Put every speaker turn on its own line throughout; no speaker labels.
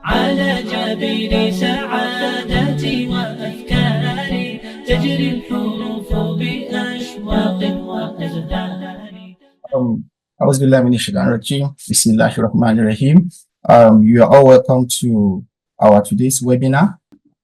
على جبين سعادتي وأفكاري تجري الحروف بأشواق وأزهار.
أعوذ بالله من الشيطان الرجيم. بسم الله الرحمن الرحيم. You are all welcome to our today's webinar.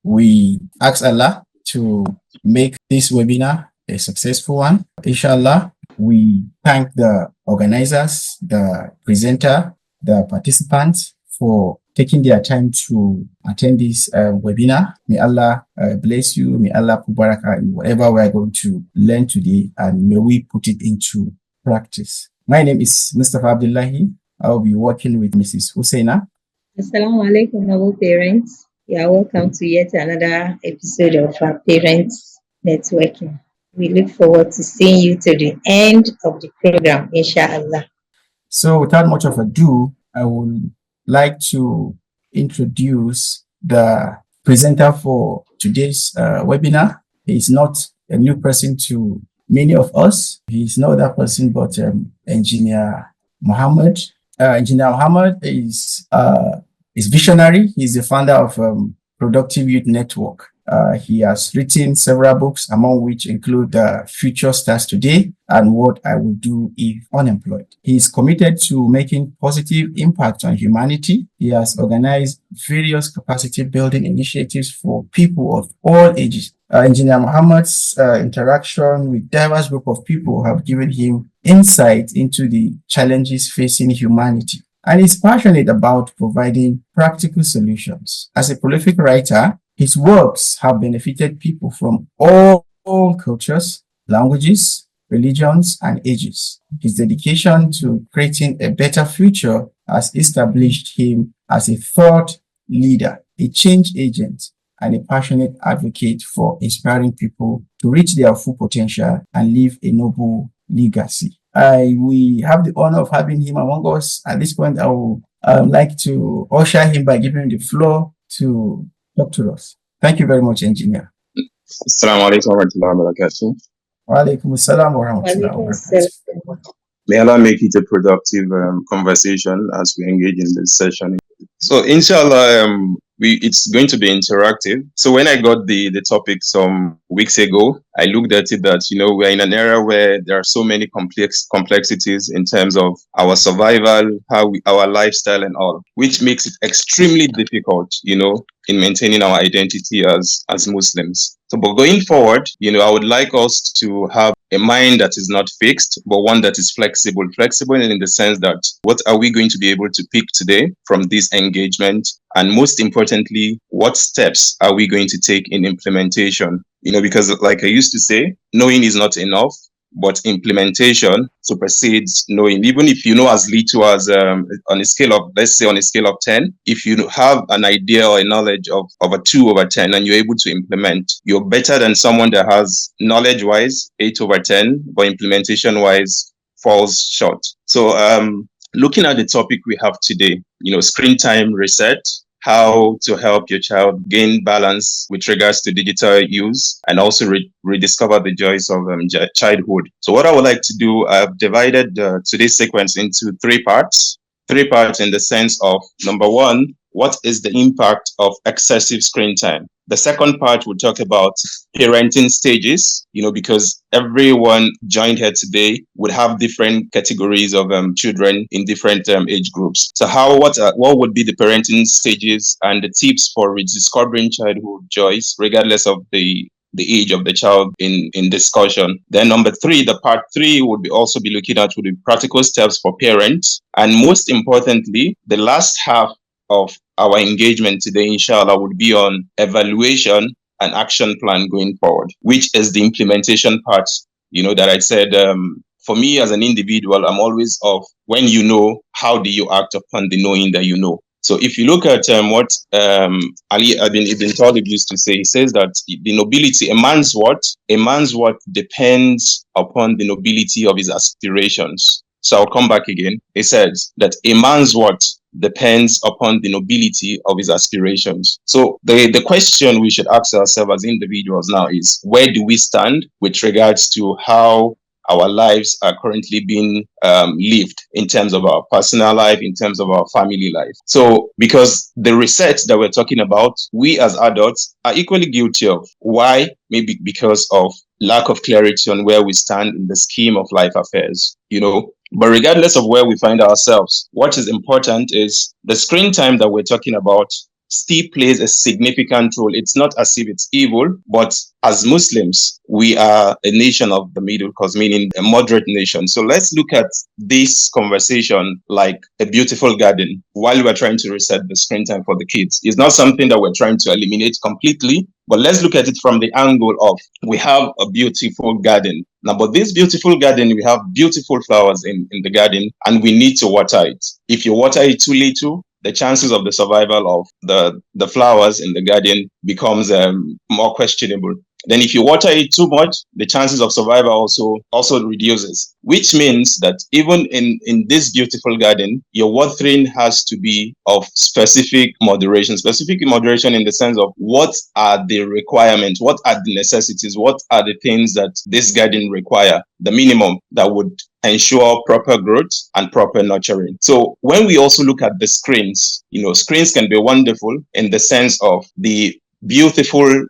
We ask Allah to make this webinar a successful one. Inshallah, we thank the organizers, the presenter, the participants for taking their time to attend this webinar. May Allah bless you. May Allah put barakah in whatever we are going to learn today, and may we put it into practice. My name is Mustafa Abdullahi. I will be working with Mrs. Husseina.
Assalamu alaikum, noble parents. You are welcome to yet another episode of our Parents Networking. We look forward to seeing you to the end of the program, inshallah.
So without much of ado, I would like to introduce the presenter for today's webinar. He is not a new person to many of us. He is no other person but Engineer Muhammad. Engineer Muhammad is visionary. He's the founder of Productive Youth Network. He has written several books, among which include Future Starts Today and What I Will Do If Unemployed. He is committed to making positive impact on humanity. He has organized various capacity building initiatives for people of all ages. Engineer Muhammad's interaction with diverse group of people have given him insight into the challenges facing humanity, and is passionate about providing practical solutions. As a prolific writer, his works have benefited people from all cultures, languages, religions, and ages. His dedication to creating a better future has established him as a thought leader, a change agent, and a passionate advocate for inspiring people to reach their full potential and leave a noble legacy. We have the honor of having him among us. At this point, I would like to usher him by giving him the floor to talk to us. Thank you very much, Engineer.
Assalamu alaikum wa rahmatullahi wa barakatuh.
Wa alaikum assalam wa rahmatullahi wa barakatuh.
May Allah make it a productive conversation as we engage in this session. So, inshallah, it's going to be interactive. So when I got the topic some weeks ago, I looked at it that, we're in an era where there are so many complexities in terms of our survival, our lifestyle and all, which makes it extremely difficult, in maintaining our identity as Muslims. So, but going forward, I would like us to have a mind that is not fixed, but one that is flexible in the sense that what are we going to be able to pick today from this engagement? And most importantly, what steps are we going to take in implementation? Because like I used to say, knowing is not enough, but implementation supersedes knowing. Even if you know as little as on a scale of 10, if you have an idea or a knowledge of a 2/10 and you're able to implement, you're better than someone that has knowledge-wise 8/10, but implementation-wise falls short. So looking at the topic we have today, screen time reset, how to help your child gain balance with regards to digital use and also rediscover the joys of childhood. So what I would like to do, I've divided today's sequence into three parts in the sense of, number one, what is the impact of excessive screen time? The second part will talk about parenting stages, because everyone joined here today would have different categories of children in different age groups. So what would be the parenting stages and the tips for rediscovering childhood joys, regardless of the age of the child in discussion. Then number three, the part three would also be looking at the practical steps for parents. And most importantly, the last half of our engagement today, inshallah, would be on evaluation and action plan going forward, which is the implementation part, that I said, for me as an individual, I'm always of when how do you act upon the knowing that you know? So if you look at what Ali Ibn Talib used to say, he says that the nobility, a man's what depends upon the nobility of his aspirations. So I'll come back again. He says that a man's what depends upon the nobility of his aspirations. So the question we should ask ourselves as individuals now is, where do we stand with regards to how our lives are currently being lived in terms of our personal life, in terms of our family life? So because the reset that we're talking about, we as adults are equally guilty of. Why? Maybe because of lack of clarity on where we stand in the scheme of life affairs, But regardless of where we find ourselves, what is important is the screen time that we're talking about still plays a significant role. It's not as if it's evil, but as Muslims, we are a nation of the middle class, meaning a moderate nation. So let's look at this conversation like a beautiful garden while we're trying to reset the screen time for the kids. It's not something that we're trying to eliminate completely, but let's look at it from the angle of, we have a beautiful garden. Now, but this beautiful garden, we have beautiful flowers in the garden, and we need to water it. If you water it too little, the chances of the survival of the flowers in the garden becomes more questionable. Then if you water it too much, the chances of survival also reduces, which means that even in this beautiful garden, your watering has to be of specific moderation in the sense of what are the requirements, what are the necessities, what are the things that this garden require, the minimum that would ensure proper growth and proper nurturing. So when we also look at the screens, screens can be wonderful in the sense of the beautiful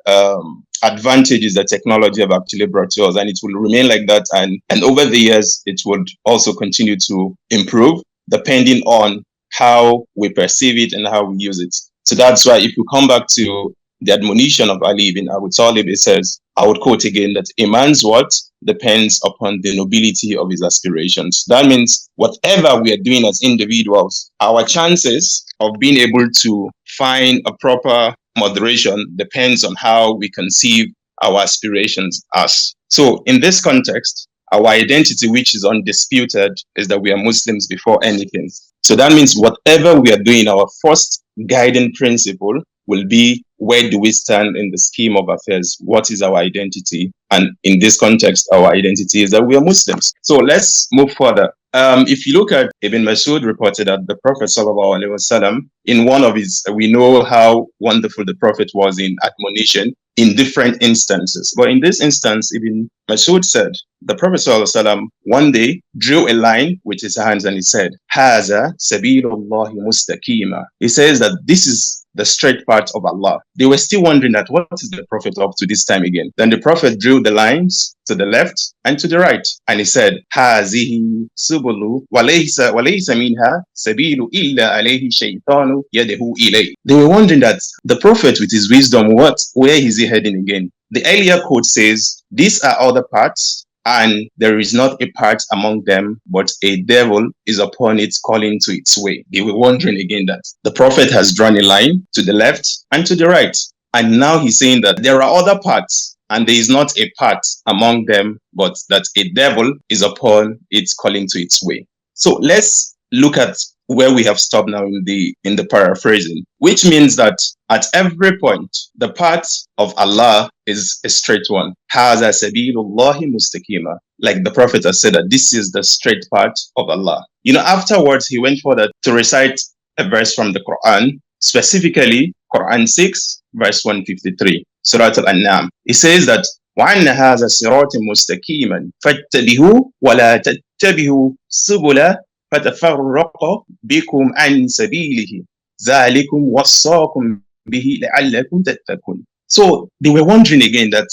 advantages that technology have actually brought to us, and it will remain like that, and over the years it would also continue to improve depending on how we perceive it and how we use it. So that's why if you come back to the admonition of Ali ibn Abu Talib, it says, I would quote again, that a man's what depends upon the nobility of his aspirations. That means whatever we are doing as individuals, our chances of being able to find a proper moderation depends on how we conceive our aspirations as. So in this context, our identity, which is undisputed, is that we are Muslims before anything. So that means whatever we are doing, our first guiding principle will be, where do we stand in the scheme of affairs? What is our identity? And in this context, our identity is that we are Muslims. So let's move further. If you look at Ibn Masud reported that the Prophet ﷺ, in one of his, we know how wonderful the Prophet was in admonition in different instances. But in this instance, Ibn Masud said, the Prophet ﷺ one day drew a line with his hands and he said, Haza sabilullahi mustaqima. He says that this is the straight path of Allah. They were still wondering that what is the Prophet up to this time again? Then the Prophet drew the lines to the left and to the right. And he said, Hazihi subulu walaysa minha sabilu illa alayhi shaytanu yadahu ilay. They were wondering that the Prophet with his wisdom, where is he heading again? The earlier quote says, these are other paths, and there is not a part among them, but a devil is upon it calling to its way. They were wondering again that the Prophet has drawn a line to the left and to the right. And now he's saying that there are other paths, and there is not a path among them, but that a devil is upon it calling to its way. So let's look at where we have stopped now in the paraphrasing, which means that at every point, the path of Allah is a straight one. Haza sabilullahi mustaqima. Like the Prophet has said that this is the straight path of Allah. Afterwards, he went further to recite a verse from the Quran, specifically Quran 6, verse 153, Surah Al-An'am. He says that, وَأَنَّ هَذَا صِرَاطٌ مُسْتَقِيمًا فَاتَّبِعُوهُ وَلَا تَتَّبِعُوا سُبُلَ فَتَفَرَّقَ بِكُمْ عَنْ سَبِيلِهِ ذَلِكُمْ وَصَّاكُمْ بِهِ لَعَلَّكُمْ تَتَّقُونَ. So they were wondering again that,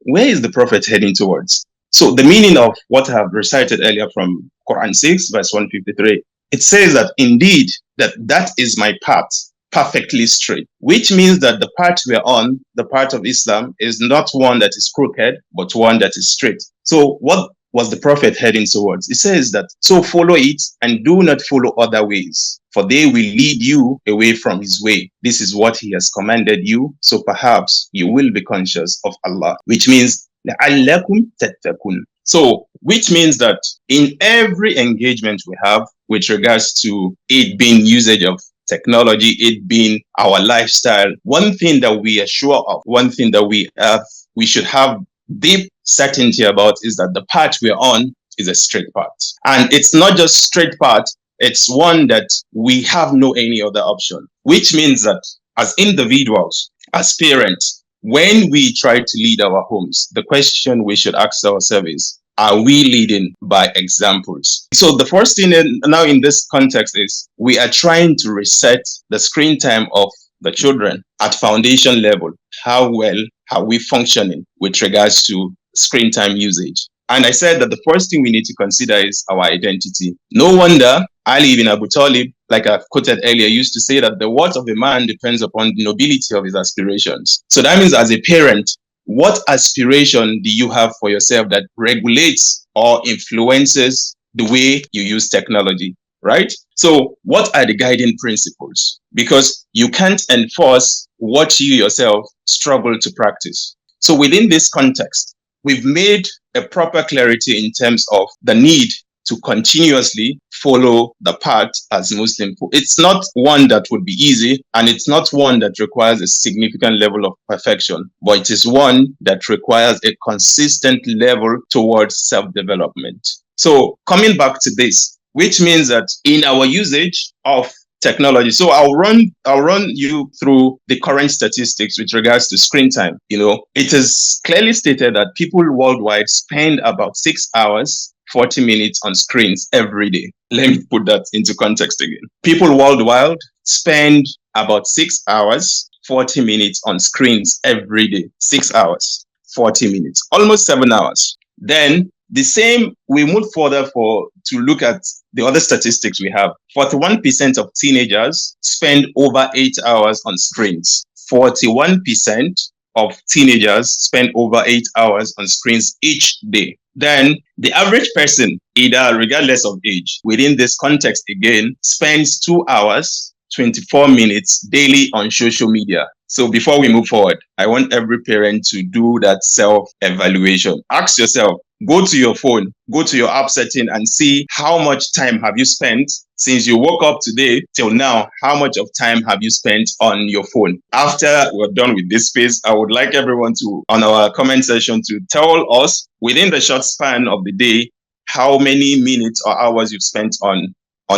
where is the Prophet heading towards? So the meaning of what I have recited earlier from Quran 6, verse 153, it says that indeed that is my path, perfectly straight, which means that the path we're on, the path of Islam, is not one that is crooked, but one that is straight. So what was the Prophet heading towards? It says that, so follow it and do not follow other ways, for they will lead you away from his way. This is what he has commanded you, so perhaps you will be conscious of Allah, which means لَعَلَّكُمْ تَتَّقُونَ. So, which means that in every engagement we have with regards to it being usage of technology, it being our lifestyle, one thing that we are sure of, one thing that we should have deep certainty about is that the path we're on is a straight path. And it's not just straight path, It's one that we have no any other option, which means that as individuals, as parents, when we try to lead our homes, the question we should ask ourselves is, are we leading by examples? So the first thing now in this context is we are trying to reset the screen time of the children at foundation level. How well are we functioning with regards to screen time usage? And I said that the first thing we need to consider is our identity. No wonder Ali ibn Abu Talib, like I quoted earlier, used to say that the worth of a man depends upon the nobility of his aspirations. So that means as a parent, what aspiration do you have for yourself that regulates or influences the way you use technology, right? So what are the guiding principles? Because you can't enforce what you yourself struggle to practice. So within this context, we've made a proper clarity in terms of the need to continuously follow the path as Muslim. It's not one that would be easy, and it's not one that requires a significant level of perfection, but it is one that requires a consistent level towards self-development. So coming back to this, which means that in our usage of technology. So I'll run you through the current statistics with regards to screen time. It is clearly stated that people worldwide spend about 6 hours 40 minutes on screens every day. Let me put that into context again. People worldwide spend about 6 hours 40 minutes on screens every day. 6 hours 40 minutes, almost 7 hours. Then the same, we move further to look at the other statistics we have. 41% of teenagers spend over 8 hours on screens. 41% of teenagers spend over 8 hours on screens each day. Then the average person, either regardless of age, within this context again, spends 2 hours, 24 minutes daily on social media. So before we move forward, I want every parent to do that self-evaluation. Ask yourself, go to your phone, go to your app setting and see how much time have you spent since you woke up today till now. How much of time have you spent on your phone? After we're done with this space, I would like everyone to, on our comment section, to tell us within the short span of the day, how many minutes or hours you've spent on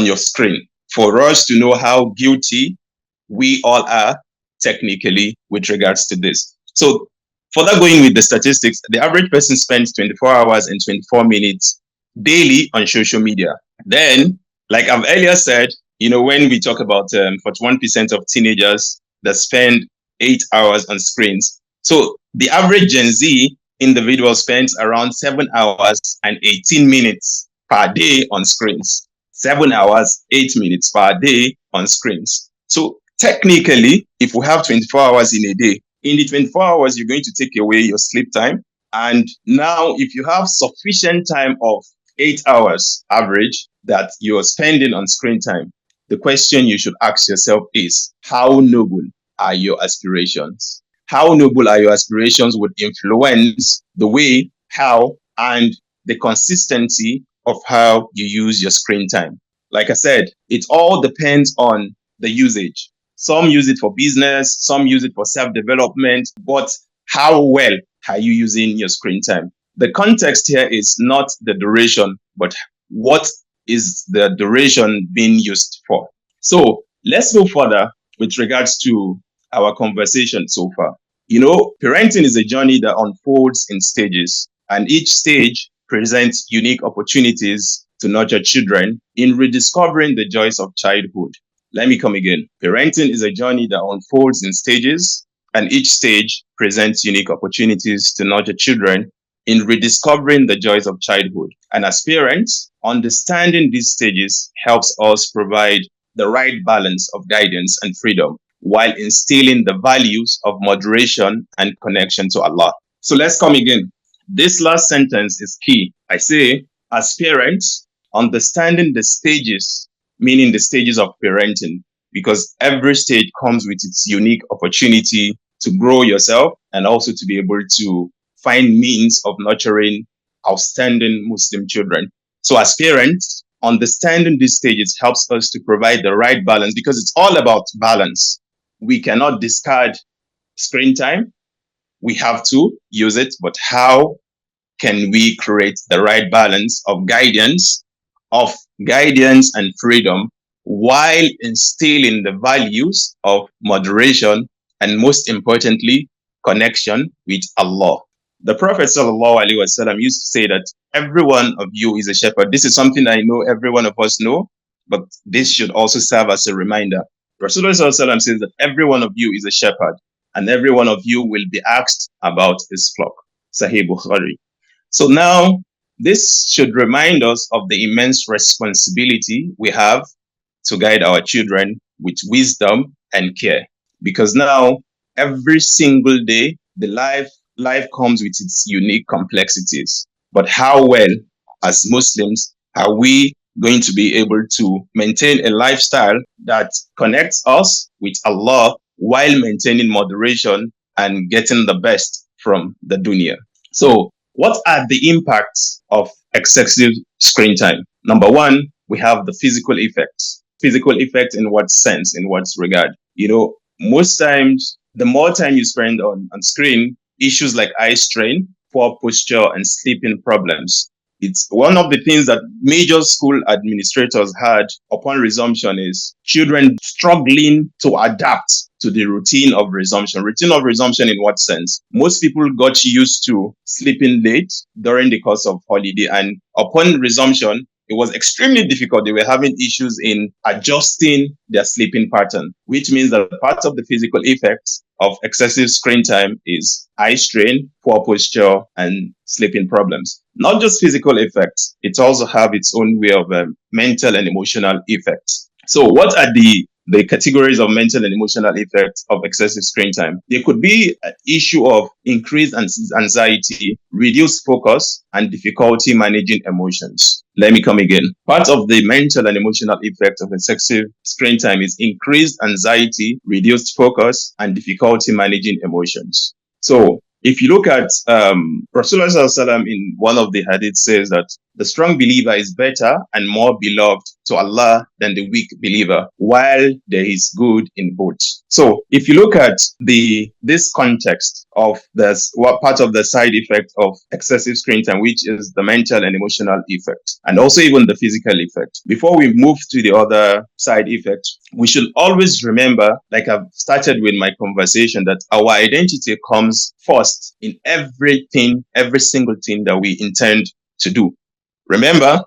your screen, for us to know how guilty we all are technically with regards to this. So further going with the statistics, the average person spends 24 hours and 24 minutes daily on social media. Then, like I've earlier said, when we talk about 41% of teenagers that spend 8 hours on screens. So the average Gen Z individual spends around 7 hours and 18 minutes per day on screens. 7 hours, 8 minutes per day on screens. So technically, if we have 24 hours in a day, in the 24 hours, you're going to take away your sleep time. And now, if you have sufficient time of 8 hours average that you're spending on screen time, the question you should ask yourself is, how noble are your aspirations? How noble are your aspirations would influence the way, how, and the consistency of how you use your screen time. Like I said, it all depends on the usage. Some use it for business, some use it for self-development, but how well are you using your screen time? The context here is not the duration, but what is the duration being used for? So let's move further with regards to our conversation so far. Parenting is a journey that unfolds in stages, and each stage presents unique opportunities to nurture children in rediscovering the joys of childhood. Let me come again. Parenting is a journey that unfolds in stages, and each stage presents unique opportunities to nurture children in rediscovering the joys of childhood. And as parents, understanding these stages helps us provide the right balance of guidance and freedom while instilling the values of moderation and connection to Allah. So let's come again. This last sentence is key. I say, as parents, understanding the stages, meaning the stages of parenting, because every stage comes with its unique opportunity to grow yourself and also to be able to find means of nurturing outstanding Muslim children. So as parents, understanding these stages helps us to provide the right balance, because it's all about balance. We cannot discard screen time. We have to use it, but how can we create the right balance of guidance, of guidance, and freedom, while instilling the values of moderation and, most importantly, connection with Allah. The Prophet ﷺ used to say that every one of you is a shepherd. This is something I know every one of us know, but this should also serve as a reminder. Rasulullah ﷺ says that every one of you is a shepherd, and every one of you will be asked about his flock. Sahih Bukhari. So now, this should remind us of the immense responsibility we have to guide our children with wisdom and care. Because now, every single day, the life comes with its unique complexities. But how well, as Muslims, are we going to be able to maintain a lifestyle that connects us with Allah while maintaining moderation and getting the best from the dunya? So, what are the impacts of excessive screen time? Number one, we have the physical effects. Physical effect in what sense, in what regard? Most times, the more time you spend on screen, issues like eye strain, poor posture, and sleeping problems. It's one of the things that major school administrators had upon resumption is children struggling to adapt to the routine of resumption. Routine of resumption in what sense? Most people got used to sleeping late during the course of holiday, and upon resumption, it was extremely difficult. They were having issues in adjusting their sleeping pattern, which means that part of the physical effects of excessive screen time is eye strain, poor posture, and sleeping problems. Not just physical effects, it also have its own way of mental and emotional effects. So what are the categories of mental and emotional effects of excessive screen time? There could be an issue of increased anxiety, reduced focus, and difficulty managing emotions. Let me come again. Part of the mental and emotional effect of excessive screen time is increased anxiety, reduced focus, and difficulty managing emotions. So if you look at Rasulullah ﷺ in one of the hadith says that the strong believer is better and more beloved to Allah than the weak believer, while there is good in both. So if you look at this context of what part of the side effect of excessive screen time, which is the mental and emotional effect, and also even the physical effect. Before we move to the other side effect, we should always remember, like I've started with my conversation, that our identity comes first in everything, every single thing that we intend to do. Remember,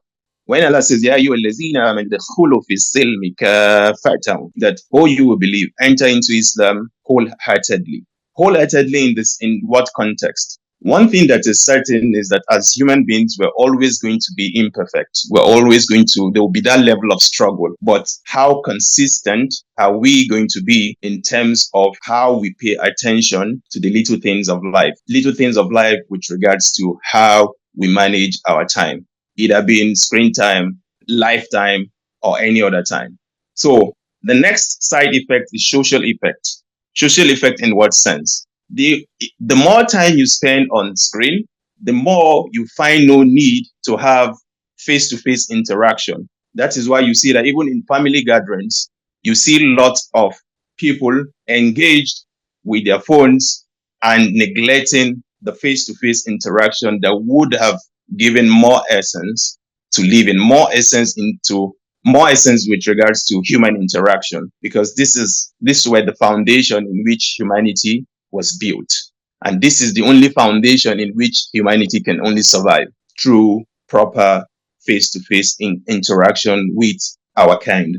when Allah says, "Ya ayyuhallazina amanu udkhulu fis silmi kafatan," that all you will believe, enter into Islam wholeheartedly. Wholeheartedly in what context? One thing that is certain is that as human beings, we're always going to be imperfect. There will be that level of struggle. But how consistent are we going to be in terms of how we pay attention to the little things of life? Little things of life with regards to how we manage our time, either being screen time, lifetime, or any other time. So the next side effect is social effect. Social effect in what sense? The more time you spend on screen, the more you find no need to have face-to-face interaction. That is why you see that even in family gatherings, you see lots of people engaged with their phones and neglecting the face-to-face interaction that would have given more essence to living, more essence with regards to human interaction, because this is where the foundation in which humanity was built. And this is the only foundation in which humanity can only survive, through proper face-to-face interaction with our kind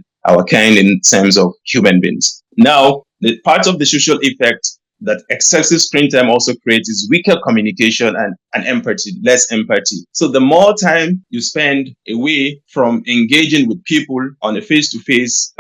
in terms of human beings. Now, the part of the social effect that excessive screen time also creates is weaker communication and empathy, less empathy. So the more time you spend away from engaging with people on a face-to-face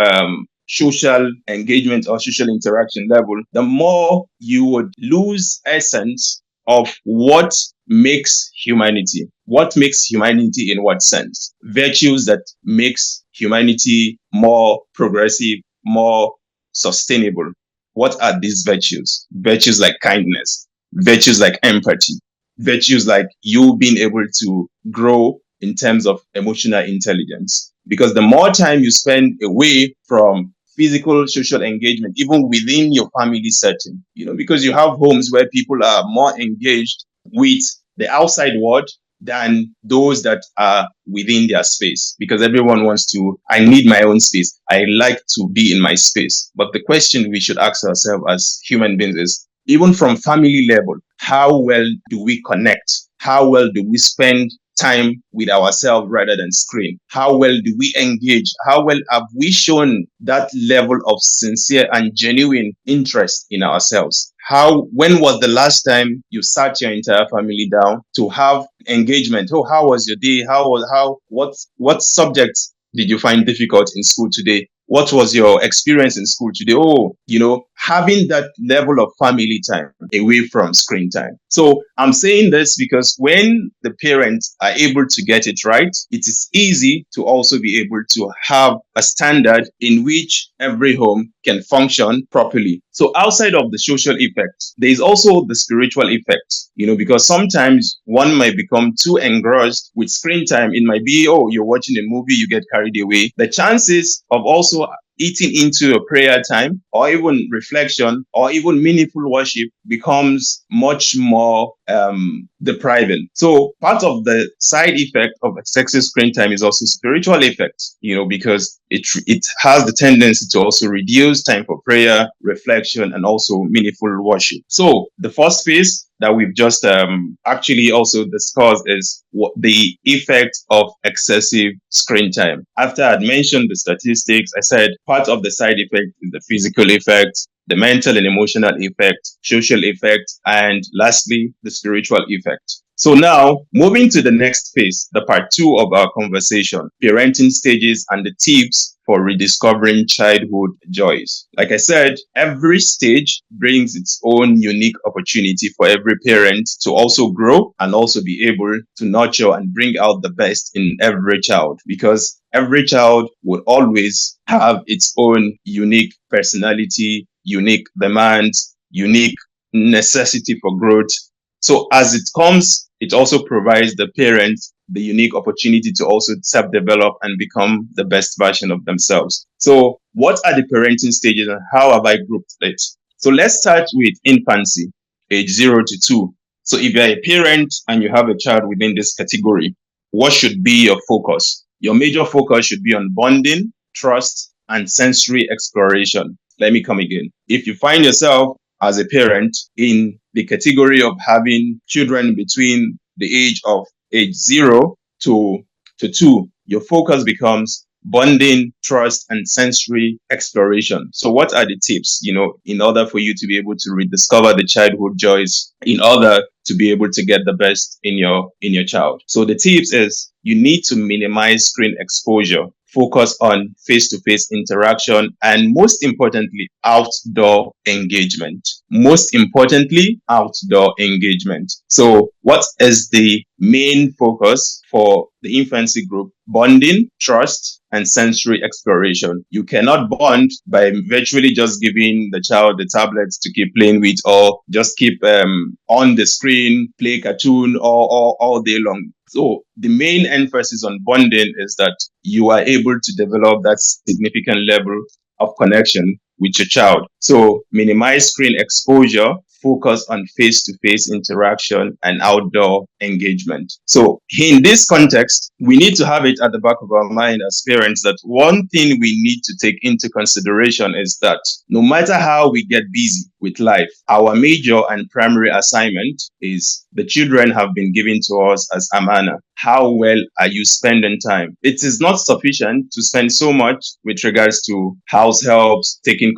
social engagement or social interaction level, the more you would lose essence of what makes humanity. What makes humanity in what sense? Virtues that makes humanity more progressive, more sustainable. What are these virtues? Virtues like kindness, virtues like empathy, virtues like you being able to grow in terms of emotional intelligence. Because the more time you spend away from physical social engagement, even within your family setting, because you have homes where people are more engaged with the outside world than those that are within their space, because everyone wants to, I need my own space. I like to be in my space. But the question we should ask ourselves as human beings is, even from family level, how well do we connect? How well do we spend time with ourselves rather than screen? How well do we engage? How well have we shown that level of sincere and genuine interest in ourselves? When was the last time you sat your entire family down to have engagement? Oh, how was your day? What subjects did you find difficult in school today? What was your experience in school today? Oh, having that level of family time away from screen time. So I'm saying this because when the parents are able to get it right, it is easy to also be able to have a standard in which every home can function properly. So outside of the social effects, there is also the spiritual effects, because sometimes one might become too engrossed with screen time. It might be, oh, you're watching a movie, you get carried away. The chances of also eating into a prayer time or even reflection or even meaningful worship becomes much more depriving. So part of the side effect of excessive screen time is also spiritual effects, because it has the tendency to also reduce time for prayer, reflection, and also meaningful worship. So the first phase that we've just actually also discussed is what the effect of excessive screen time. After I'd mentioned the statistics, I said part of the side effect is the physical effect, the mental and emotional effect, social effect, and lastly, the spiritual effect. So now, moving to the next phase, the part 2 of our conversation, parenting stages and the tips for rediscovering childhood joys. Like I said, every stage brings its own unique opportunity for every parent to also grow and also be able to nurture and bring out the best in every child, because every child would always have its own unique personality, unique demands, unique necessity for growth. So as it comes, it also provides the parents the unique opportunity to also self-develop and become the best version of themselves. So what are the parenting stages and how have I grouped it? So let's start with infancy, age 0 to 2. So if you're a parent and you have a child within this category, what should be your focus? Your major focus should be on bonding, trust, and sensory exploration. Let me come again. If you find yourself as a parent in the category of having children between the age 0 to 2, your focus becomes bonding, trust, and sensory exploration. So what are the tips, in order for you to be able to rediscover the childhood joys, in order to be able to get the best in your child? So the tips is you need to minimize screen exposure, focus on face-to-face interaction, and most importantly, outdoor engagement. Most importantly, outdoor engagement. So what is the main focus for the infancy group? Bonding, trust, and sensory exploration. You cannot bond by virtually just giving the child the tablets to keep playing with, or just keep on the screen, play cartoon all day long. So the main emphasis on bonding is that you are able to develop that significant level of connection with your child. So minimize screen exposure, focus on face-to-face interaction and outdoor engagement. So in this context, we need to have it at the back of our mind as parents that one thing we need to take into consideration is that no matter how we get busy with life, our major and primary assignment is the children have been given to us as amana. How well are you spending time? It is not sufficient to spend so much with regards to house helps, taking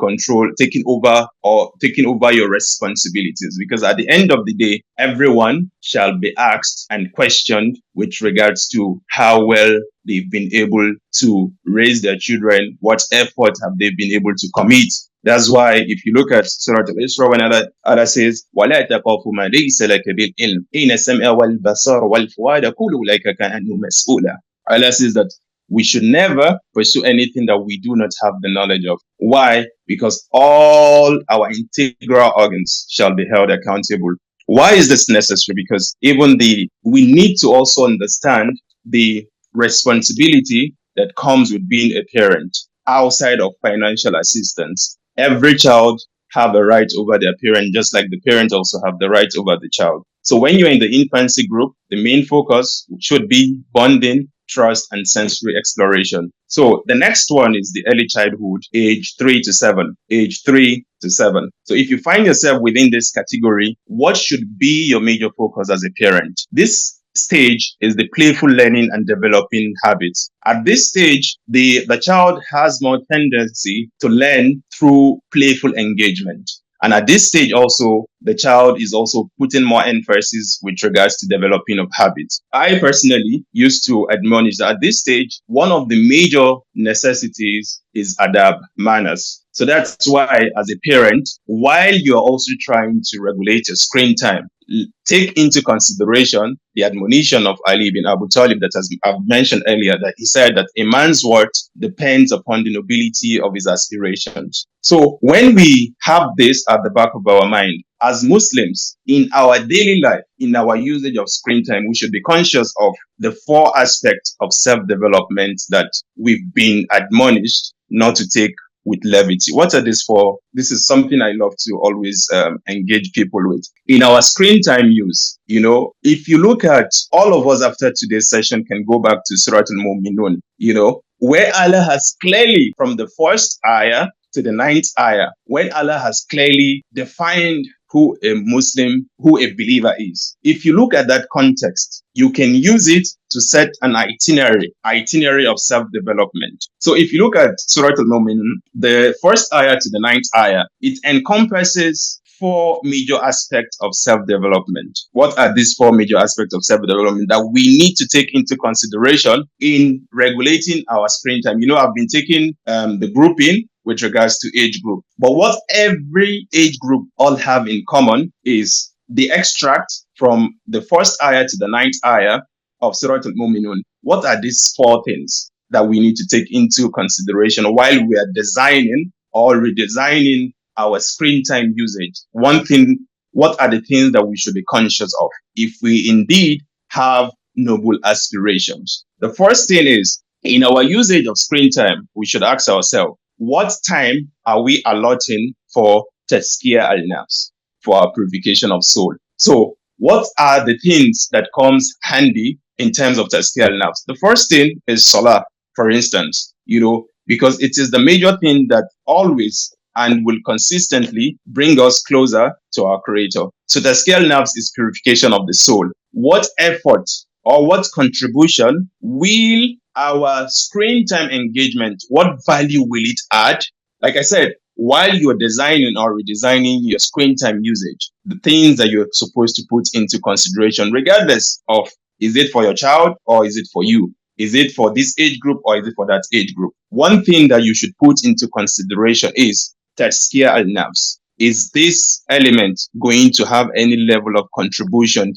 over your responsibilities, because at the end of the day, everyone shall be asked and questioned with regards to how well they've been able to raise their children, what effort have they been able to commit. That's why if you look at Surah Al-Isra, when Allah says, وَلَا تَقَفُ مَا لَيْسَ لَكَ بِالْعِلْمِ إِنَّ السَّمْعَ وَالْبَصَرَ وَالْفُؤَادَ كُلُّ أُولَئِكَ كَانَ عَنْهُ مَسْئُولًا. Allah says that we should never pursue anything that we do not have the knowledge of. Why? Because all our integral organs shall be held accountable. Why is this necessary? Because we need to also understand the responsibility that comes with being a parent outside of financial assistance. Every child have a right over their parent, just like the parent also have the right over the child. So when you're in the infancy group, the main focus should be bonding, trust, and sensory exploration. So the next one is the early childhood, age 3 to 7. Age 3 to 7. So if you find yourself within this category, what should be your major focus as a parent? This stage is the playful learning and developing habits. At this stage, the child has more tendency to learn through playful engagement. And at this stage also, the child is also putting more emphasis with regards to developing of habits. I personally used to admonish that at this stage, one of the major necessities is adab, manners. So that's why, as a parent, while you're also trying to regulate your screen time, take into consideration the admonition of Ali bin Abu Talib that I've mentioned earlier, that he said that a man's worth depends upon the nobility of his aspirations. So when we have this at the back of our mind, as Muslims, in our daily life, in our usage of screen time, we should be conscious of the 4 aspects of self-development that we've been admonished not to take with levity. What are these 4? This is something I love to always engage people with. In our screen time use, if you look at all of us after today's session can go back to Surah Al-Mu'minun, where Allah has clearly, from the first ayah to the 9th ayah, when Allah has clearly defined who a Muslim, who a believer is. If you look at that context, you can use it to set an itinerary of self-development. So if you look at Surah Al-Mu'minun, the first ayah to the 9th ayah, it encompasses 4 major aspects of self-development. What are these 4 major aspects of self-development that we need to take into consideration in regulating our screen time? I've been taking the grouping with regards to age group. But what every age group all have in common is the extract from the first ayah to the 9th ayah of Surah Al-Mu'minun. What are these 4 things that we need to take into consideration while we are designing or redesigning our screen time usage? One thing, what are the things that we should be conscious of if we indeed have noble aspirations? The first thing is, in our usage of screen time, we should ask ourselves, what time are we allotting for tazkiyah al-nafs, for our purification of soul? So what are the things that comes handy in terms of tazkiyah al-nafs? The first thing is salah, for instance, because it is the major thing that always and will consistently bring us closer to our Creator. So tazkiyah al-nafs is purification of the soul. What effort or what contribution will our screen time engagement, what value will it add? Like I said, while you're designing or redesigning your screen time usage, the things that you're supposed to put into consideration, regardless of, is it for your child or is it for you? Is it for this age group or is it for that age group? One thing that you should put into consideration is tazkiyah al-nafs. Is this element going to have any level of contribution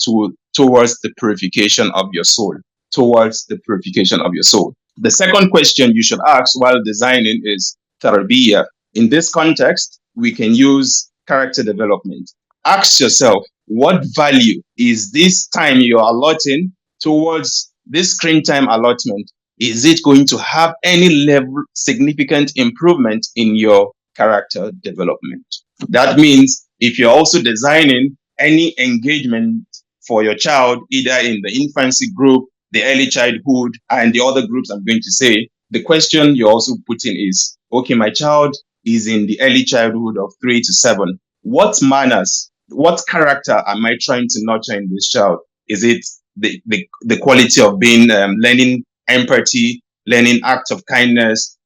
towards the purification of your soul? Towards the purification of your soul. The second question you should ask while designing is tarbiyah. In this context, we can use character development. Ask yourself, what value is this time you're allotting towards this screen time allotment? Is it going to have any level significant improvement in your character development? That means if you're also designing any engagement for your child, either in the infancy group, the early childhood, and the other groups I'm going to say, the question you're also putting is, okay, my child is in the early childhood of 3 to 7. What manners, what character am I trying to nurture in this child? Is it the quality of being learning empathy, learning acts of kindness?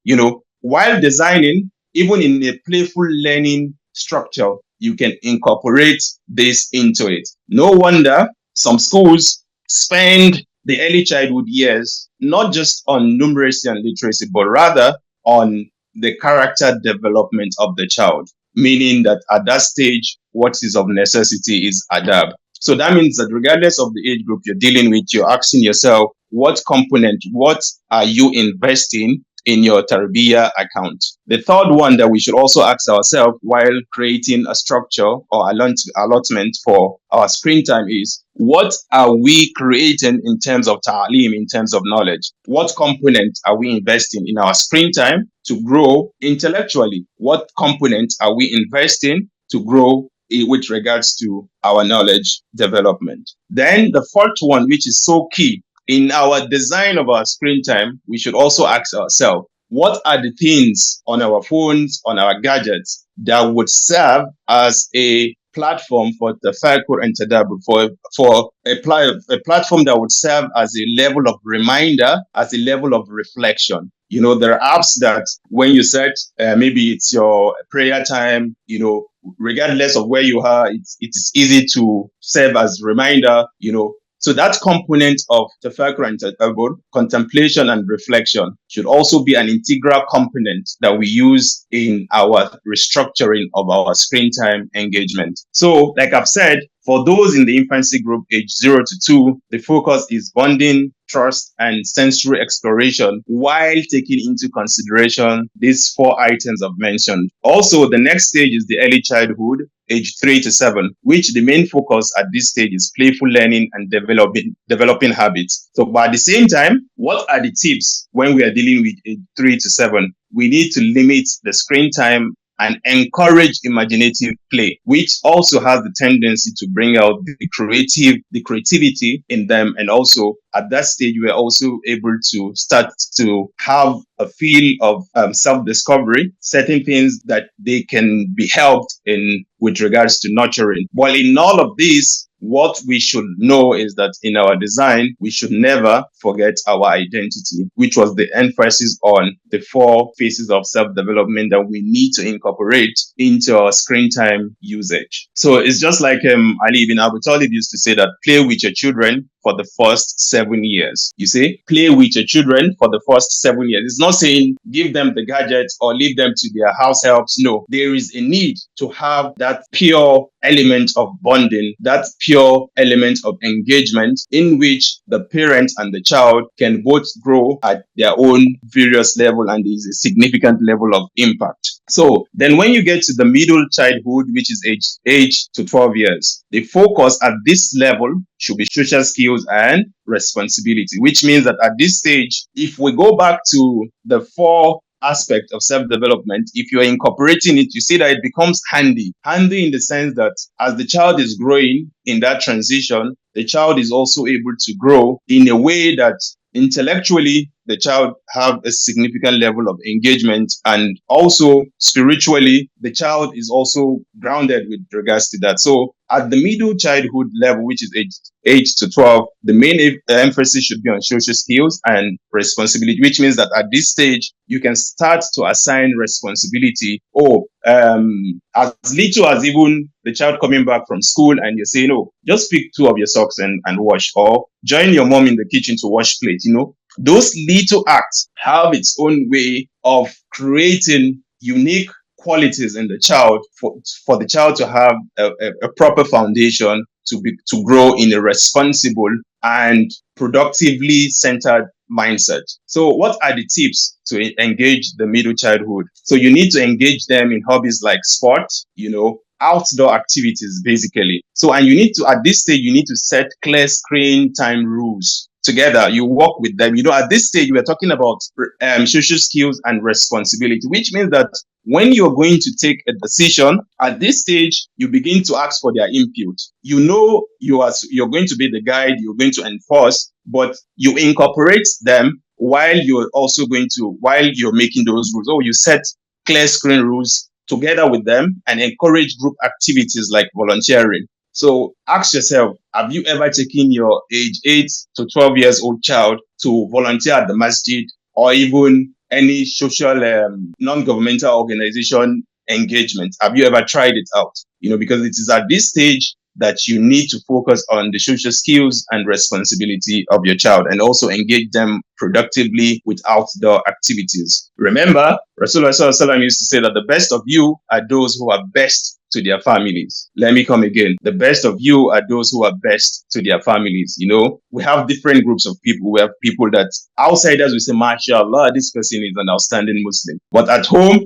While designing, even in a playful learning structure, you can incorporate this into it. No wonder some schools spend the early childhood years not just on numeracy and literacy, but rather on the character development of the child, meaning that at that stage, what is of necessity is adab. So that means that regardless of the age group you're dealing with, you're asking yourself, what component, what are you investing in your tarbiyah account? The third one that we should also ask ourselves while creating a structure or allotment for our screen time is, what are we creating in terms of ta'aleem, in terms of knowledge? What component are we investing in our screen time to grow intellectually? What component are we investing to grow with regards to our knowledge development. Then the fourth one, which is so key, in our design of our screen time, we should also ask ourselves, what are the things on our phones, on our gadgets that would serve as a platform for Tafakkur and Tadabbur, for a platform that would serve as a level of reminder, as a level of reflection. There are apps that when you set, maybe it's your prayer time, regardless of where you are, it is easy to serve as reminder, So that component of Tafakkur and Tadabbur, contemplation and reflection, should also be an integral component that we use in our restructuring of our screen time engagement. So, like I've said, for those in the infancy group age 0 to 2, the focus is bonding, trust, and sensory exploration while taking into consideration these 4 items I've mentioned. Also, the next stage is the early childhood, age 3 to 7, which the main focus at this stage is playful learning and developing habits. So, but at the same time, what are the tips when we are dealing with age 3 to 7? We need to limit the screen time and encourage imaginative play, which also has the tendency to bring out the creativity in them. And also at that stage, we're also able to start to have a feel of self-discovery, certain things that they can be helped in with regards to nurturing. While in all of this, what we should know is that in our design, we should never forget our identity, which was the emphasis on the 4 phases of self-development that we need to incorporate into our screen time usage. So it's just like Ali ibn Abi Talib used to say that play with your children for the first 7 years. You see, play with your children for the first 7 years. It's not saying give them the gadgets or leave them to their house helps. No, there is a need to have that pure element of bonding, that pure element of engagement in which the parent and the child can both grow at their own various level, and there is a significant level of impact. So then when you get to the middle childhood, which is age to 12 years, the focus at this level should be social skills and responsibility, which means that at this stage, if we go back to the 4 aspect of self-development, if you're incorporating it, you see that it becomes handy in the sense that as the child is growing in that transition, the child is also able to grow in a way that intellectually the child have a significant level of engagement, and also spiritually the child is also grounded with regards to that. So at the middle childhood level, which is age to 12, the main emphasis should be on social skills and responsibility, which means that at this stage you can start to assign responsibility, or as little as even the child coming back from school and you're saying, oh, just pick 2 of your socks and wash, or join your mom in the kitchen to wash plates. Those little acts have its own way of creating unique qualities in the child for the child to have a proper foundation to grow in a responsible and productively centered mindset. So what are the tips to engage the middle childhood? So you need to engage them in hobbies like sport, outdoor activities basically. So, and you need to, at this stage, you need to set clear screen time rules. Together, you work with them. At this stage, we're talking about social skills and responsibility, which means that when you're going to take a decision, at this stage, you begin to ask for their input. You're going to be the guide, you're going to enforce, but you incorporate them while you're making those rules. You set clear screen rules together with them and encourage group activities like volunteering. So ask yourself, have you ever taken your age 8 to 12 years old child to volunteer at the masjid or even any social non-governmental organization engagement? Have you ever tried it out? Because it is at this stage that you need to focus on the social skills and responsibility of your child and also engage them productively with outdoor activities. Remember, Rasulullah SAW used to say that the best of you are those who are best to their families. Let me come again. The best of you are those who are best to their families. We have different groups of people. We have people that outsiders will say, MashaAllah, this person is an outstanding Muslim. But at home,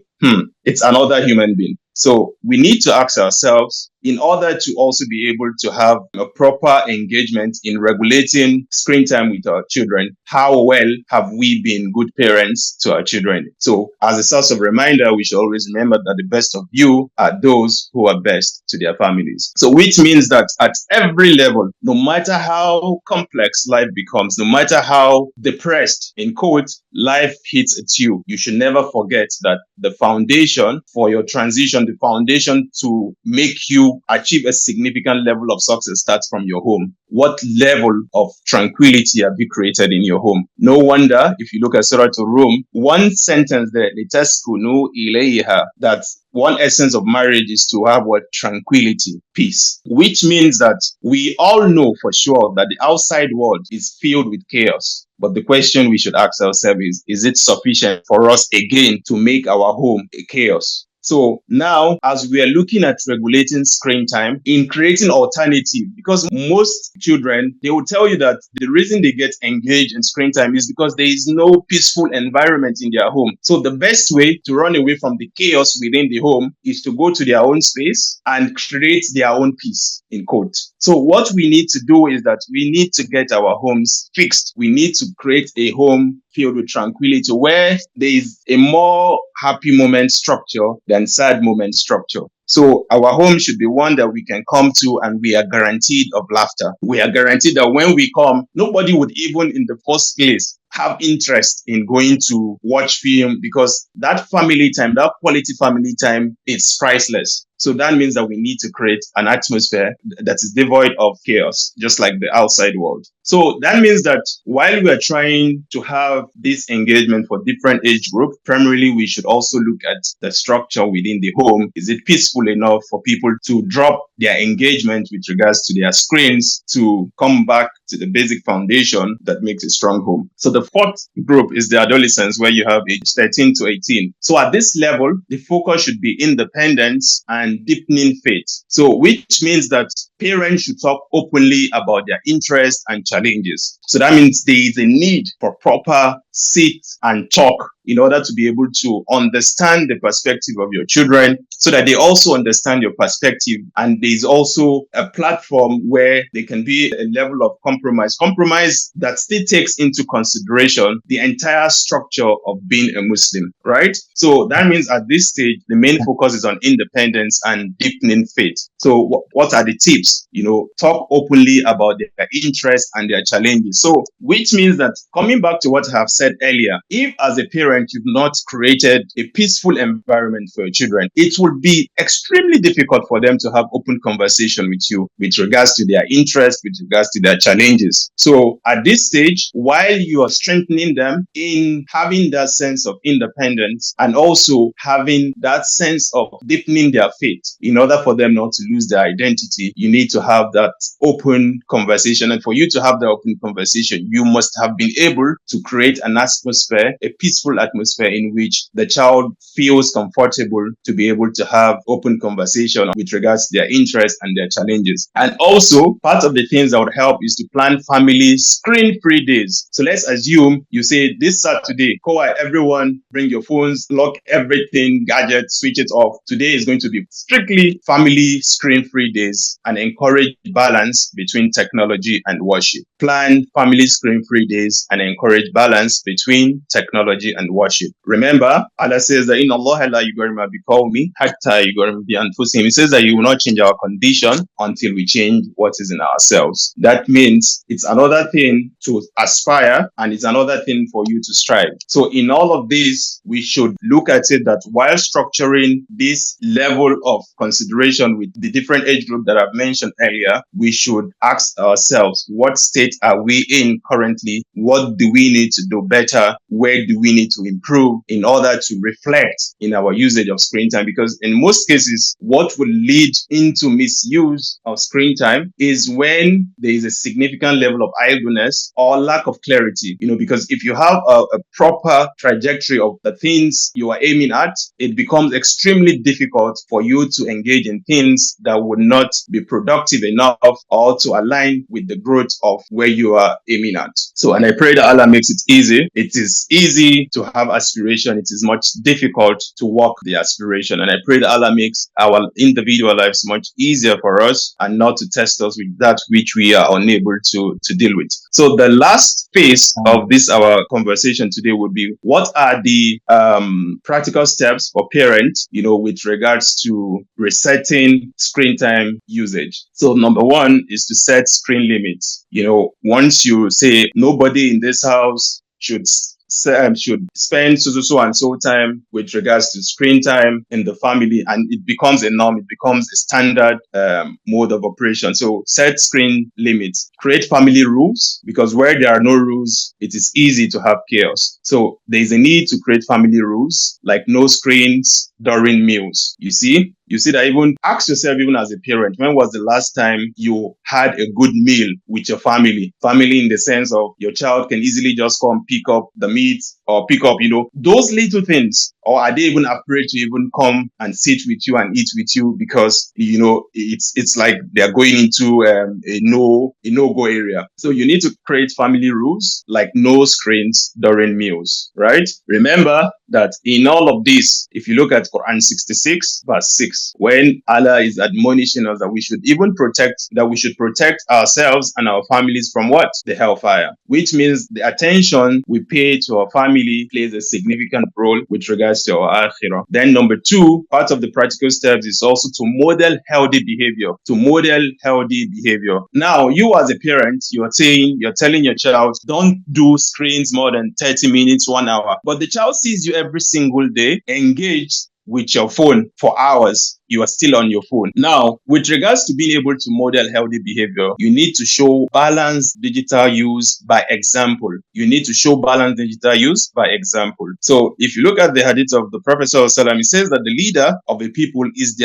it's another human being. So we need to ask ourselves, in order to also be able to have a proper engagement in regulating screen time with our children, how well have we been good parents to our children? So as a source of reminder, we should always remember that the best of you are those who are best to their families. So which means that at every level, no matter how complex life becomes, no matter how depressed, in quotes, life hits at you, you should never forget that the foundation for your transition, the foundation to make you achieve a significant level of success starts from your home. What level of tranquility have you created in your home? No wonder, if you look at Surah Rum, one sentence there, litaskunu ilayha, that one essence of marriage is to have what? Tranquility, peace, which means that we all know for sure that the outside world is filled with chaos. But the question we should ask ourselves is it sufficient for us again to make our home a chaos? So now, as we are looking at regulating screen time, in creating alternative, because most children, they will tell you that the reason they get engaged in screen time is because there is no peaceful environment in their home. So the best way to run away from the chaos within the home is to go to their own space and create their own peace, in quote. So what we need to do is that we need to get our homes fixed. We need to create a home filled with tranquility, where there is a more happy moment structure than sad moment structure. So our home should be one that we can come to and we are guaranteed of laughter. We are guaranteed that when we come, nobody would even in the first place have interest in going to watch film, because that family time, that quality family time, is priceless. So that means that we need to create an atmosphere that is devoid of chaos, just like the outside world. So that means that while we are trying to have this engagement for different age groups, primarily we should also look at the structure within the home. Is it peaceful enough for people to drop their engagement with regards to their screens to come back to the basic foundation that makes a strong home? So the fourth group is the adolescents, where you have age 13 to 18. So at this level, the focus should be independence and deepening faith. So which means that parents should talk openly about their interests and challenges. So that means there is a need for proper sit and talk in order to be able to understand the perspective of your children, so that they also understand your perspective. And there's also a platform where there can be a level of compromise that still takes into consideration the entire structure of being a Muslim, right? So that means at this stage, the main focus is on independence and deepening faith. So what are the tips? Talk openly about their interests and their challenges. So which means that, coming back to what I have said earlier, if as a parent you've not created a peaceful environment for your children, it will be extremely difficult for them to have open conversation with you with regards to their interests, with regards to their challenges. So at this stage, while you are strengthening them in having that sense of independence and also having that sense of deepening their faith, in order for them not to lose their identity, you need to have that open conversation. And for you to have that open conversation, you must have been able to create an atmosphere, a peaceful atmosphere in which the child feels comfortable to be able to have open conversation with regards to their interests and their challenges. And also, part of the things that would help is to plan family screen-free days. So let's assume you say this Saturday, everyone bring your phones, lock everything, gadgets, switch it off. Today is going to be strictly family screen-free days, and encourage balance between technology and worship. Plan family screen-free days and encourage balance between technology and worship. Remember, Allah says that in Allah la yughayyiru bi qawmin hatta yughayyiru bi anfusihim. He says that He will not change our condition until we change what is in ourselves. That means it's another thing to aspire and it's another thing for you to strive. So in all of this, we should look at it that while structuring this level of consideration with the different age group that I've mentioned earlier, we should ask ourselves, what state are we in currently? What do we need to do better? Where do we need to improve in order to reflect in our usage of screen time? Because in most cases, what will lead into misuse of screen time is when there is a significant level of idleness or lack of clarity. Because if you have a proper trajectory of the things you are aiming at, it becomes extremely difficult for you to engage in things that would not be productive enough or to align with the growth of where you are aiming at. So, and I pray that Allah makes it easy easy. It is easy to have aspiration. It is much difficult to walk the aspiration. And I pray that Allah makes our individual lives much easier for us and not to test us with that which we are unable to deal with. So the last phase of this our conversation today would be, what are the practical steps for parents, with regards to resetting screen time usage? So number one is to set screen limits. Once you say nobody in this house should spend so and so time with regards to screen time in the family, and it becomes a norm, it becomes a standard mode of operation. So set screen limits, create family rules, because where there are no rules, it is easy to have chaos. So there is a need to create family rules, like no screens during meals. You see that, even ask yourself, even as a parent, when was the last time you had a good meal with your family? Family in the sense of your child can easily just come pick up the meat or pick up, those little things. Or are they even afraid to even come and sit with you and eat with you because, it's like they're going into a no-go area. So you need to create family rules, like no screens during meals, right? Remember that in all of this, if you look at Quran 66 verse 6, when Allah is admonishing us that we should protect ourselves and our families from what? The hellfire. Which means the attention we pay to our family plays a significant role with regards to our akhirah. Then number two, part of the practical steps is also to model healthy behavior. Now, you as a parent, you're telling your child, don't do screens more than 30 minutes, 1 hour. But the child sees you every single day engaged with your phone for hours. You are still on your phone. Now, with regards to being able to model healthy behavior, you need to show balanced digital use by example. So if you look at the hadith of the Prophet ﷺ, it says that the leader of a people is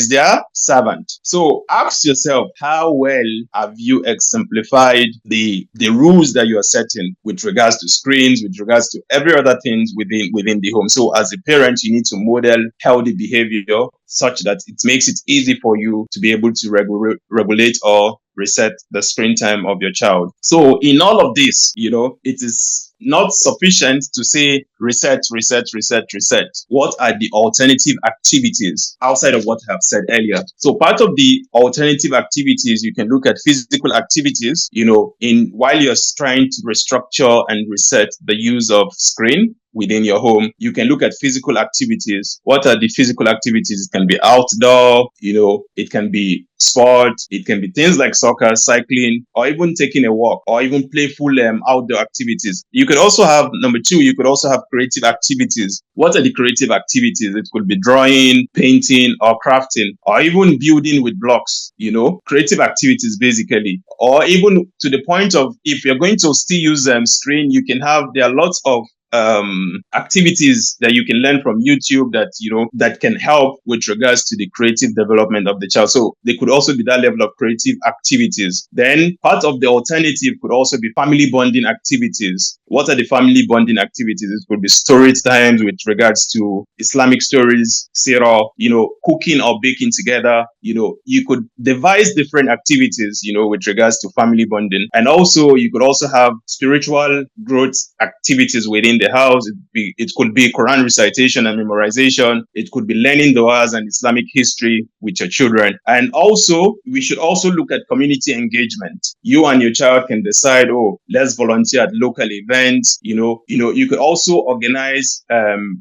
their servant. So ask yourself, how well have you exemplified the rules that you are setting with regards to screens, with regards to every other things within the home? So as a parent, you need to model healthy behavior such that it makes it easy for you to be able to regulate or reset the screen time of your child. So in all of this, it is not sufficient to say reset. What are the alternative activities outside of what I have said earlier? So part of the alternative activities, you can look at physical activities, while you're trying to restructure and reset the use of screen within your home. You can look at physical activities. What are the physical activities? It can be outdoor, it can be sport, it can be things like soccer, cycling, or even taking a walk, or even playful outdoor activities. You could also have, number two, you could also have creative activities. What are the creative activities? It could be drawing, painting, or crafting, or even building with blocks, creative activities basically. Or even to the point of, if you're going to still use screen, there are lots of activities that you can learn from YouTube that can help with regards to the creative development of the child. So they could also be that level of creative activities. Then part of the alternative could also be family bonding activities. What are the family bonding activities? It could be story times with regards to Islamic stories, seerah, cooking or baking together. You could devise different activities, with regards to family bonding. And also, you could also have spiritual growth activities within the house. It could be Quran recitation and memorization. It could be learning du'as and Islamic history with your children. And also, we should also look at community engagement. You and your child can decide, let's volunteer at local events. You could also organize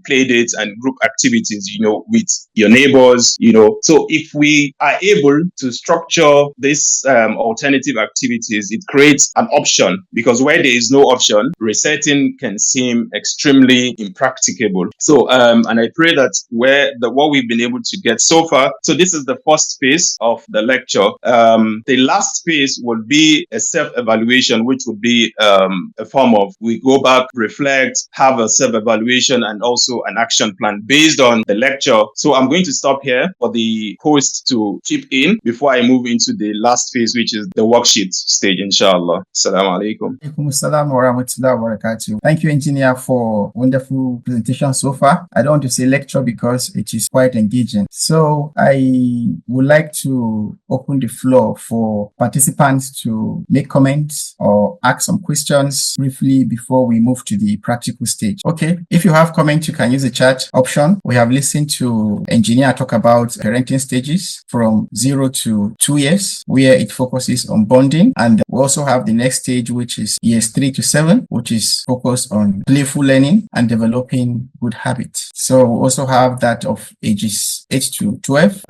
play dates and group activities, with your neighbors. So if we are able to structure this alternative activities, it creates an option, because where there is no option, resetting can seem extremely impracticable. So and I pray that what we've been able to get so far. So this is the first phase of the lecture. The last phase would be a self-evaluation, which would be a form of, we go back, reflect, have a self-evaluation, and also an action plan based on the lecture. So I'm going to stop here for the host to chip in before I move into the last phase, which is the worksheet stage, inshallah. Assalamu alaikum.
Alaikum assalam wa rahmatullahi wa barakatuh. Thank you, Engineer, for wonderful presentation so far. I don't want to say lecture because it is quite engaging. So I would like to open the floor for participants to make comments or ask some questions briefly before we move to the practical stage. Okay, if you have comments, you can use the chat option. We have listened to engineer talk about parenting stages from 0 to 2 years, where it focuses on bonding. And we also have the next stage, which is years 3 to 7, which is focused on playful learning and developing good habits. So we also have that of ages 8 to 12,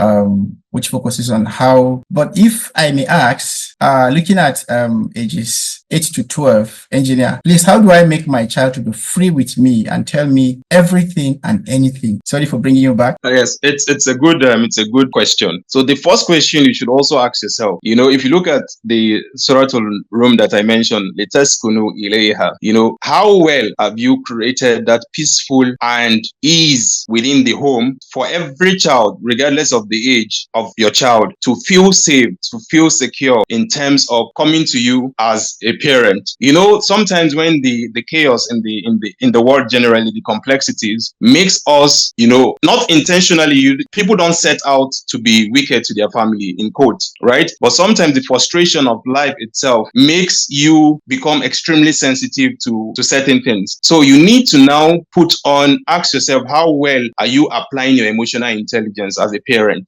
which focuses on how, but if I may ask, looking at ages 8 to 12, engineer, please, how do I make my child to be free with me and tell me everything and anything? Sorry for bringing you back.
Yes, it's a good question. So the first question you should also ask yourself, if you look at the Suratul Rum that I mentioned, litaskunu ilayha, how well have you created that peaceful and ease within the home for every child, regardless of the age of your child, to feel safe, to feel secure in terms of coming to you as a parent. Sometimes when the chaos in the world generally, the complexities makes us, not intentionally, people don't set out to be wicked to their family, in quotes, right? But sometimes the frustration of life itself makes you become extremely sensitive to certain things. So you need to now ask yourself, how well are you applying your emotional intelligence as a parent?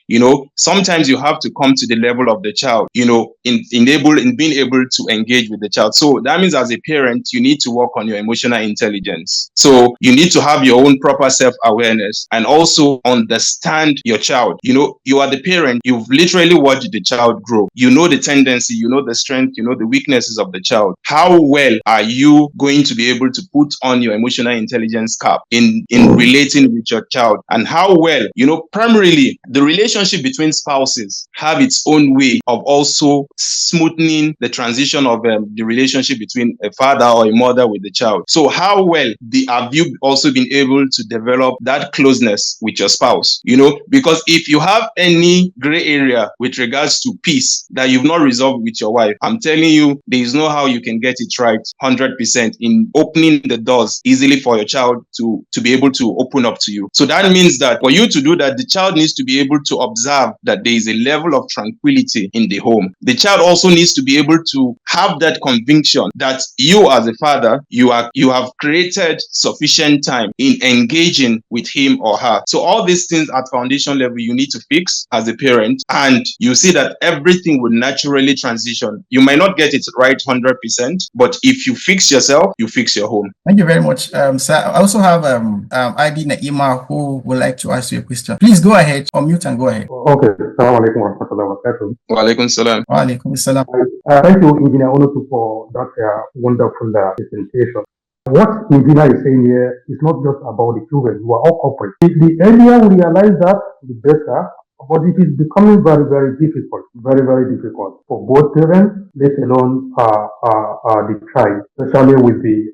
Sometimes you have to come to the level of the child, in being able to engage with the child. So that means as a parent, you need to work on your emotional intelligence. So you need to have your own proper self-awareness and also understand your child. You are the parent, you've literally watched the child grow. You know the tendency, you know the strength, you know the weaknesses of the child. How well are you going to be able to put on your emotional intelligence cap in relating with your child? And how well, primarily the relationship between spouses have its own way of also smoothing the transition of the relationship between a father or a mother with the child. So how well have you also been able to develop that closeness with your spouse? Because if you have any gray area with regards to peace that you've not resolved with your wife, I'm telling you, there is no how you can get it right 100% in opening the doors easily for your child to be able to open up to you. So that means that for you to do that, the child needs to be able to observe that there is a level of tranquility in the home. The child also needs to be able to have that conviction that you as a father, you have created sufficient time in engaging with him or her. So all these things at foundation level you need to fix as a parent, and you see that everything will naturally transition. You might not get it right 100%, but if you fix yourself, you fix your home.
Thank you very much, sir. I also have ID Naima who would like to ask you a question. Please go ahead, unmute and go ahead.
Okay. Assalamu alaikum wa rahmatullahi wa barakatuh.
Wa alaikum salam.
Wa alaikum salam.
Thank you, Engineer Onotu, for that wonderful presentation. What Engineer is saying here is not just about the children who are all corporate. The earlier we realize that, the better. But it is becoming very, very difficult, very, very difficult for both parents, let alone the child, especially with the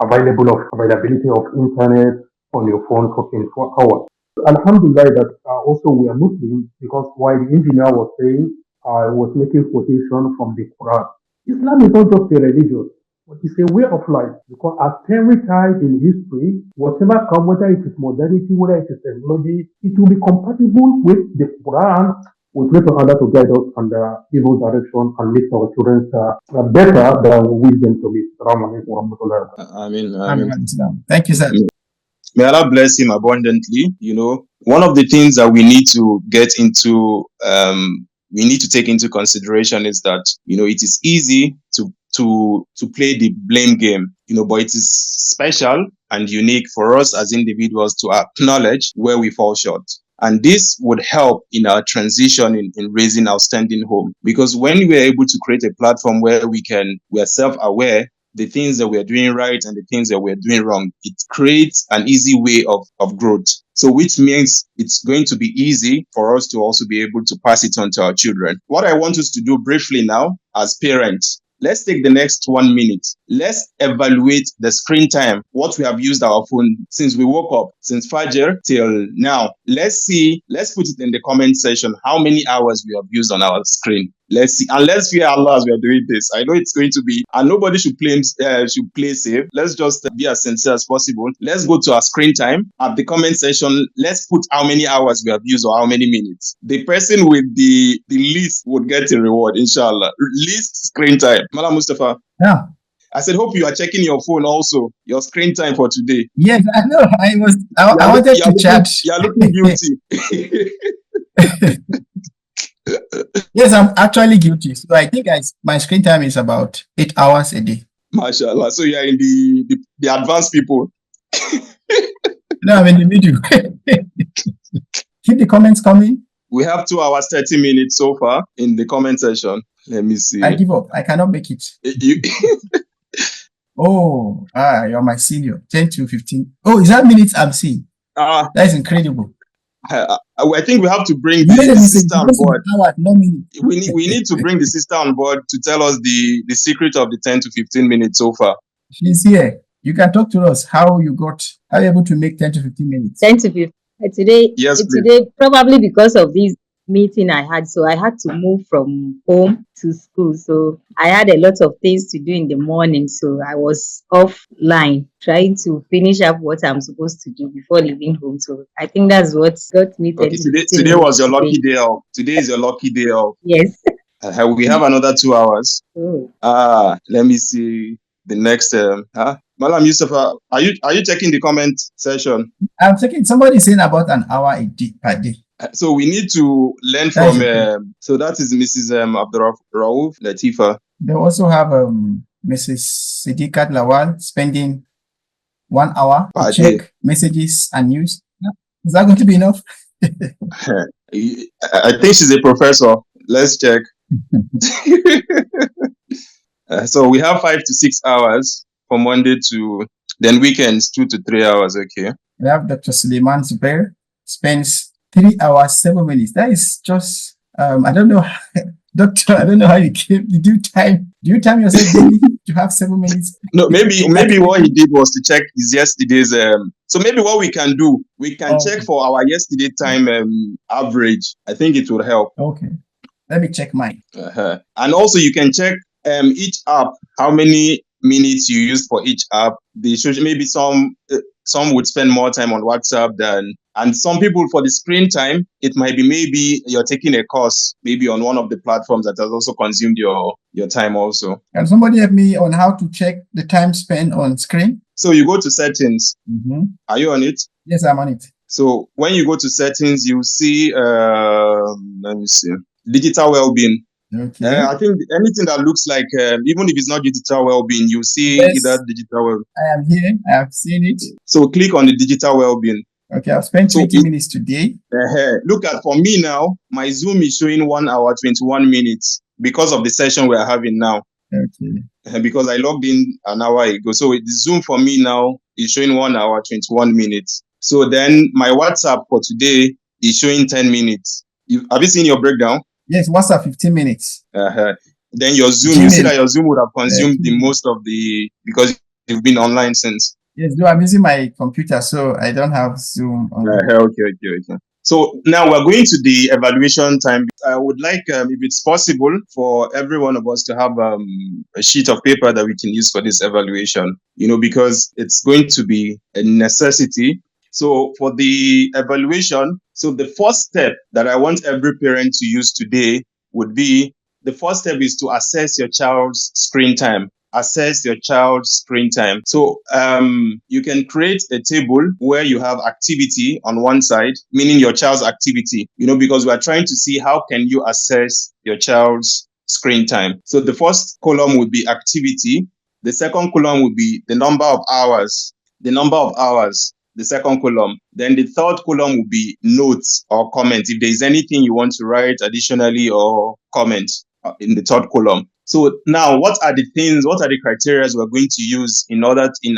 availability of internet on your phone for 24 hours. Alhamdulillah that also we are Muslims, because while the engineer was saying, was making quotation from the Quran. Islam is not just a religion, but it's a way of life. Because at every time in history, whatever comes, whether it is modernity, whether it is technology, it will be compatible with the Quran. We pray to Allah to guide us on the evil direction and make our children better than we wish them to be.
Amen.
Thank you, sir.
May Allah bless him abundantly. One of the things that we need to get into, we need to take into consideration is that, it is easy to play the blame game, but it is special and unique for us as individuals to acknowledge where we fall short. And this would help in our transition in raising outstanding home. Because when we are able to create a platform where we are self-aware, the things that we are doing right and the things that we are doing wrong, it creates an easy way of growth. So which means it's going to be easy for us to also be able to pass it on to our children. What I want us to do briefly now as parents, let's take the next 1 minute. Let's evaluate the screen time, what we have used our phone since we woke up, since Fajr till now. Let's put it in the comment section how many hours we have used on our screen. Let's see, and let's fear Allah as we are doing this. I know it's going to be, and nobody should play safe. Let's just be as sincere as possible. Let's go to our screen time at the comment section. Let's put how many hours we have used or how many minutes. The person with the least would get a reward, inshallah. Least screen time. Malam Mustafa.
Yeah.
I said, hope you are checking your phone also, your screen time for today.
Yes, I know. I wanted to chat.
You are looking guilty.
Yes, I'm actually guilty. So I think my screen time is about 8 hours a day.
MashaAllah. So you are in the advanced people.
No, I'm in the middle. Keep the comments coming.
We have 2 hours, 30 minutes so far in the comment section. Let me see.
I give up. I cannot make it. You're my senior. 10 to 15. Oh, is that minutes I'm seeing? That is incredible.
I think we have to bring the sister on board. We need to bring the sister on board to tell us the secret of the 10 to 15 minutes so far.
She's here. You can talk to us how you able to make 10 to 15 minutes.
10 to 15. Today,
yes,
today probably because of this meeting I had, so I had to move from home to school. So I had a lot of things to do in the morning. So I was offline trying to finish up what I'm supposed to do before leaving home. So I think that's what got me.
Okay, today was your lucky day off. Today is your lucky day off.
Yes.
We have another 2 hours.
Oh.
Let me see the next. Malam Yusufa, are you checking the comment section?
I'm checking. Somebody saying about an hour per day.
So we need to learn from. So that is Mrs. Abdurrauf Latifa.
They also have Mrs. Sidikat Lawal spending 1 hour to check messages and news. Is that going to be enough?
I think she's a professor. Let's check. So we have 5 to 6 hours from Monday to then weekends 2 to 3 hours. Okay.
We have Dr. Suleiman Zubair spends 3 hours 7 minutes. That is just I don't know, Doctor. I don't know how you came. Do you time yourself daily to have 7 minutes?
No, maybe what he did was to check his yesterday's. So maybe what we can do, we can check for our yesterday time average. I think it will help.
Okay. Let me check mine.
And also you can check each app, how many minutes you use for each app. Maybe some would spend more time on WhatsApp and some people for the screen time, it might be maybe you're taking a course maybe on one of the platforms that has also consumed your time also.
Can somebody help me on how to check the time spent on screen?
So you go to settings.
Mm-hmm.
Are you on it?
Yes, I'm on it.
So when you go to settings, you see, let me see, digital well-being.
Okay.
I think anything that looks like, even if it's not digital well-being, you see either digital well-being.
I am here. I have seen it.
So click on the digital well-being.
Okay, I've spent 20 minutes today.
Look at, for me now, my Zoom is showing 1 hour, 21 minutes because of the session we are having now.
Okay.
Because I logged in an hour ago. So the Zoom for me now is showing 1 hour, 21 minutes. So then my WhatsApp for today is showing 10 minutes. Have you seen your breakdown?
Yes, WhatsApp 15 minutes.
Then your Zoom, you see that your Zoom would have consumed the most of because you've been online since.
Yes, no, I'm using my computer, so I don't have Zoom.
Okay. So now we're going to the evaluation time. I would like, if it's possible, for every one of us to have a sheet of paper that we can use for this evaluation, because it's going to be a necessity. So for the evaluation, so the first step that I want every parent to use today would be, the first step is to assess your child's screen time. Assess your child's screen time. So you can create a table where you have activity on one side, meaning your child's activity, because we are trying to see how can you assess your child's screen time. So the first column would be activity. The second column would be the number of hours. The second column. Then the third column will be notes or comments. If there is anything you want to write additionally or comment in the third column. So now, what are the criteria we're going to use in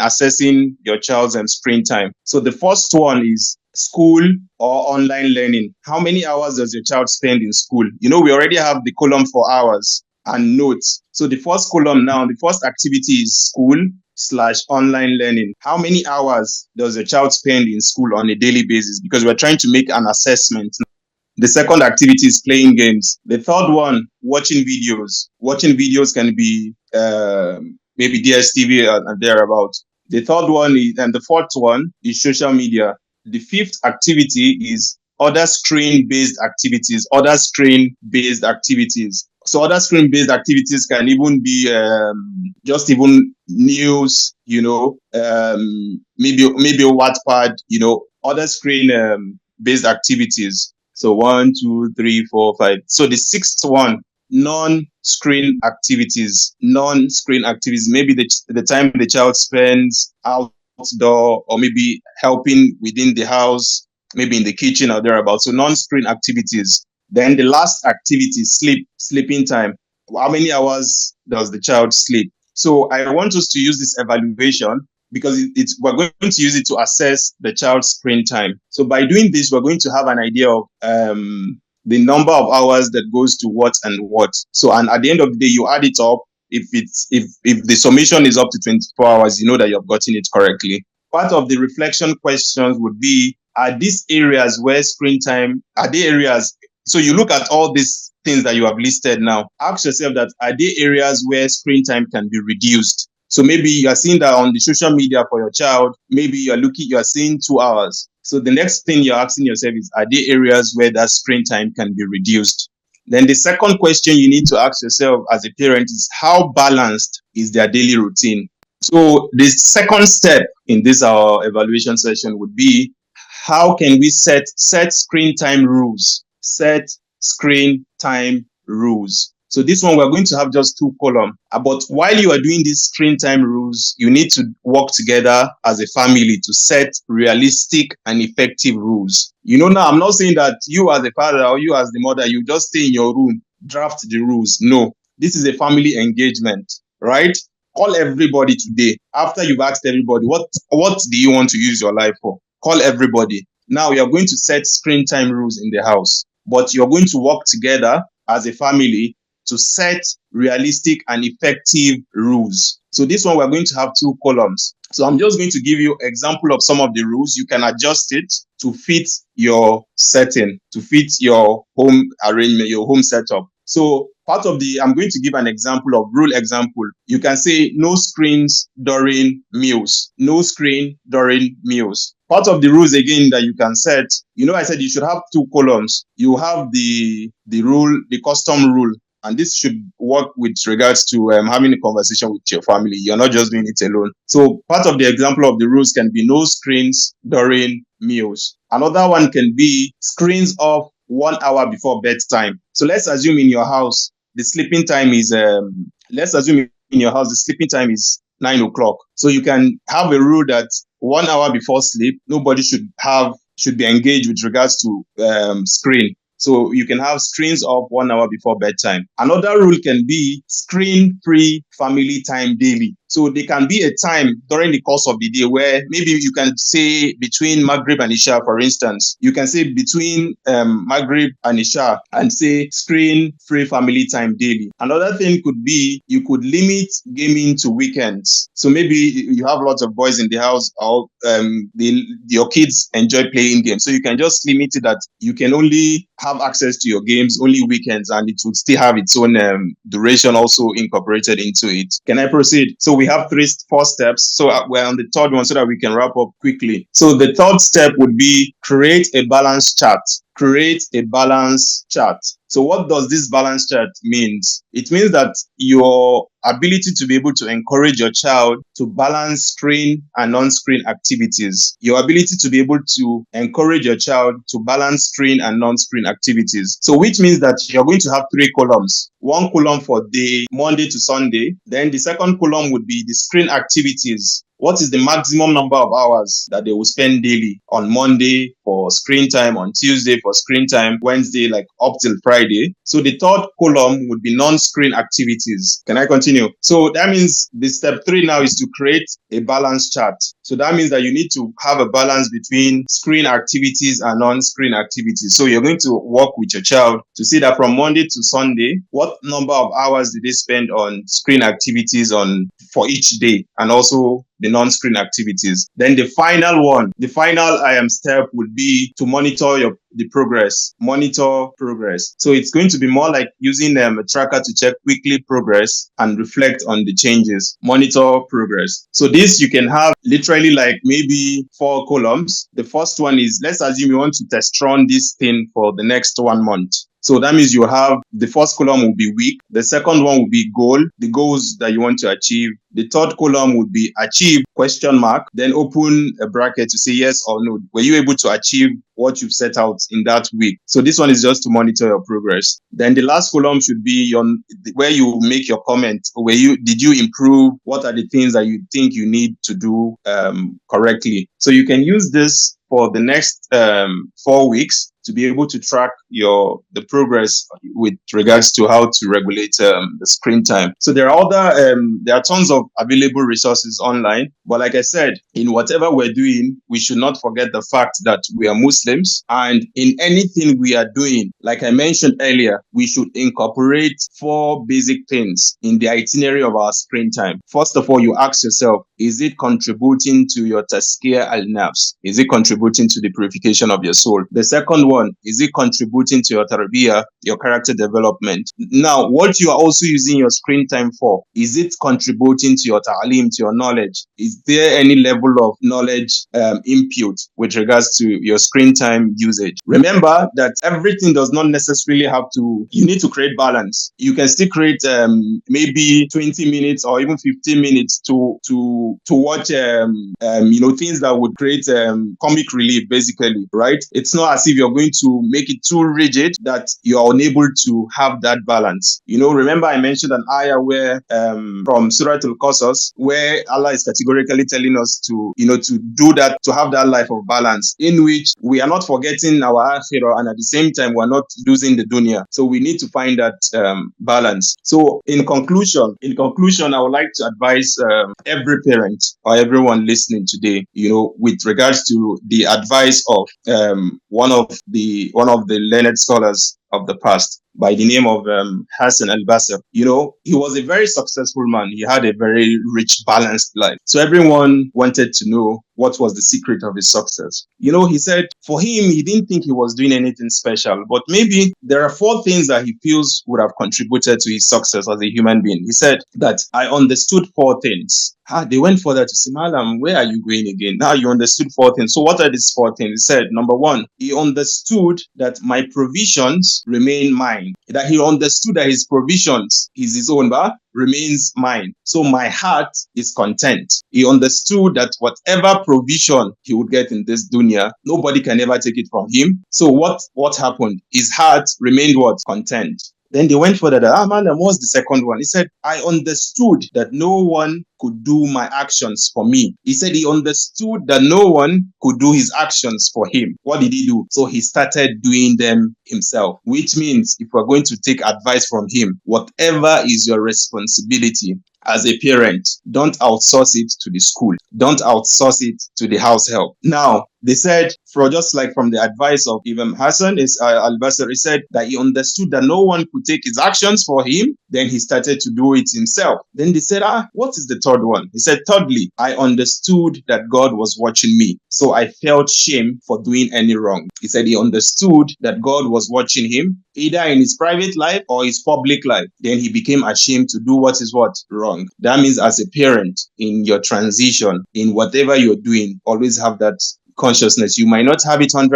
assessing your child's screen time? So the first one is school or online learning. How many hours does your child spend in school? We already have the column for hours and notes. So the first column now, the first activity is school/online learning. How many hours does your child spend in school on a daily basis? Because we're trying to make an assessment. The second activity is playing games. The third one, watching videos. Watching videos can be maybe DSTV and thereabout. The third one is, and the fourth one is social media. The fifth activity is other screen-based activities. Other screen-based activities. So other screen-based activities can even be just even news, maybe Wattpad, other screen-based activities. So 1, 2, 3, 4, 5. So the sixth one, non-screen activities. Maybe the time the child spends outdoor, or maybe helping within the house, maybe in the kitchen or thereabouts. So non-screen activities. Then the last activity, sleeping time. How many hours does the child sleep? So I want us to use this evaluation because we're going to use it to assess the child's screen time. So by doing this, we're going to have an idea of the number of hours that goes to what and what. So, and at the end of the day, you add it up. If the summation is up to 24 hours, you know that you've gotten it correctly. Part of the reflection questions would be, are these areas where screen time, are they areas? So you look at all these things that you have listed now. Ask yourself that, are there areas where screen time can be reduced? So maybe you are seeing that on the social media for your child, maybe you are seeing 2 hours. So the next thing you're asking yourself is, are there areas where that screen time can be reduced? Then the second question you need to ask yourself as a parent is, how balanced is their daily routine? So the second step in this our evaluation session would be, how can we set screen time rules? Set screen time rules. So this one, we're going to have just 2 columns. But while you are doing these screen time rules, you need to work together as a family to set realistic and effective rules. Now I'm not saying that you as a father or you as the mother, you just stay in your room, draft the rules. No, this is a family engagement, right? Call everybody today. After you've asked everybody, what do you want to use your life for? Call everybody. Now you're going to set screen time rules in the house, but you're going to work together as a family to set realistic and effective rules. So this one, we're going to have 2 columns. So I'm just going to give you example of some of the rules. You can adjust it to fit your setting, to fit your home arrangement, your home setup. So I'm going to give an example of rule example. You can say no screens during meals. No screen during meals. Part of the rules again that you can set, I said you should have 2 columns. You have the rule, the custom rule. And this should work with regards to having a conversation with your family. You're not just doing it alone. So part of the example of the rules can be no screens during meals. Another one can be screens off 1 hour before bedtime. So let's assume in your house, the sleeping time is 9 o'clock. So you can have a rule that 1 hour before sleep, nobody should be engaged with regards to screen. So you can have screens off 1 hour before bedtime. Another rule can be screen-free family time daily. So there can be a time during the course of the day where maybe you can say between Maghrib and Isha, for instance, you can say between Maghrib and Isha and say screen-free family time daily. Another thing could be you could limit gaming to weekends. So maybe you have lots of boys in the house, or your kids enjoy playing games. So you can just limit it that you can only have access to your games only weekends, and it would still have its own duration also incorporated into it. Can I proceed? So we have 4 steps. So we're on the third one so that we can wrap up quickly. So the third step would be create a balance chart. Create a balance chart. So what does this balance chart means? It means that your ability to be able to encourage your child to balance screen and non-screen activities. Your ability to be able to encourage your child to balance screen and non-screen activities. So which means that you're going to have 3 columns. 1 column for day Monday to Sunday. Then the second column would be the screen activities. What is the maximum number of hours that they will spend daily on Monday for screen time, on Tuesday for screen time, Wednesday, like up till Friday. So the third column would be non-screen activities. Can I continue? So that means the step 3 now is to create a balance chart. So that means that you need to have a balance between screen activities and non-screen activities. So you're going to work with your child to see that from Monday to Sunday, what number of hours did they spend on screen activities for each day, and also the non-screen activities. Then the final step would be to monitor the progress, monitor progress. So it's going to be more like using a tracker to check weekly progress and reflect on the changes, monitor progress. So this you can have literally like maybe 4 columns. The first one is, let's assume you want to test run this thing for the next 1 month. So that means you have the first column will be week. The second one will be goal, the goals that you want to achieve. The third column would be achieve, question mark, then open a bracket to say yes or no. Were you able to achieve what you've set out in that week? So this one is just to monitor your progress. Then the last column should be where you make your comment. Did you improve? What are the things that you think you need to do correctly? So you can use this for the next 4 weeks to be able to track the progress with regards to how to regulate the screen time. So there are tons of available resources online. But like I said, in whatever we're doing, we should not forget the fact that we are Muslims, and in anything we are doing, like I mentioned earlier, we should incorporate 4 basic things in the itinerary of our screen time. First of all, you ask yourself, is it contributing to your tazkiyah al-nafs? Is it contributing to the purification of your soul? The second one, is it contributing to your tarbiyah, your character development? Now, what you are also using your screen time for, is it contributing to your ta'aleem, to your knowledge? Is there any level of knowledge input with regards to your screen time usage? Remember that everything does not necessarily have to, you need to create balance. You can still create maybe 20 minutes or even 15 minutes to watch things that would create comic relief, basically, right? It's not as if you're going to make it too rigid that you're unable to have that balance. Remember I mentioned an ayah where from Surah Al-Qasas, where Allah is categorically telling us to do that, to have that life of balance, in which we are not forgetting our akhirah and at the same time we're not losing the dunya. So we need to find that balance. So in conclusion, I would like to advise every parent or everyone listening today, with regards to the advice of one of the learned scholars of the past by the name of Hassan al-Basri. He was a very successful man. He had a very rich, balanced life. So everyone wanted to know what was the secret of his success. He said for him, he didn't think he was doing anything special, but maybe there are 4 things that he feels would have contributed to his success as a human being. He said that I understood 4 things. They went further to say, Malam, where are you going again? Now you understood 4 things. So what are these 4 things? He said, number 1, he understood that my provisions remain mine. That he understood that his provisions is his own, but remains mine. So my heart is content. He understood that whatever provision he would get in this dunya, nobody can ever take it from him. So what happened? His heart remained what? Content. Then they went further. Man, what's the second one? He said, I understood that no one could do my actions for me. He said he understood that no one could do his actions for him. What did he do? So he started doing them himself, which means if we're going to take advice from him, whatever is your responsibility as a parent, don't outsource it to the school. Don't outsource it to the house help. Now, they said, just like from the advice of Imam Hassan al-Basri, said that he understood that no one could take his actions for him. Then he started to do it himself. Then they said, what is the third one? He said, thirdly, I understood that God was watching me. So I felt shame for doing any wrong. He said he understood that God was watching him, either in his private life or his public life. Then he became ashamed to do what is wrong. That means as a parent, in your transition, in whatever you're doing, always have that consciousness. You might not have it 100%,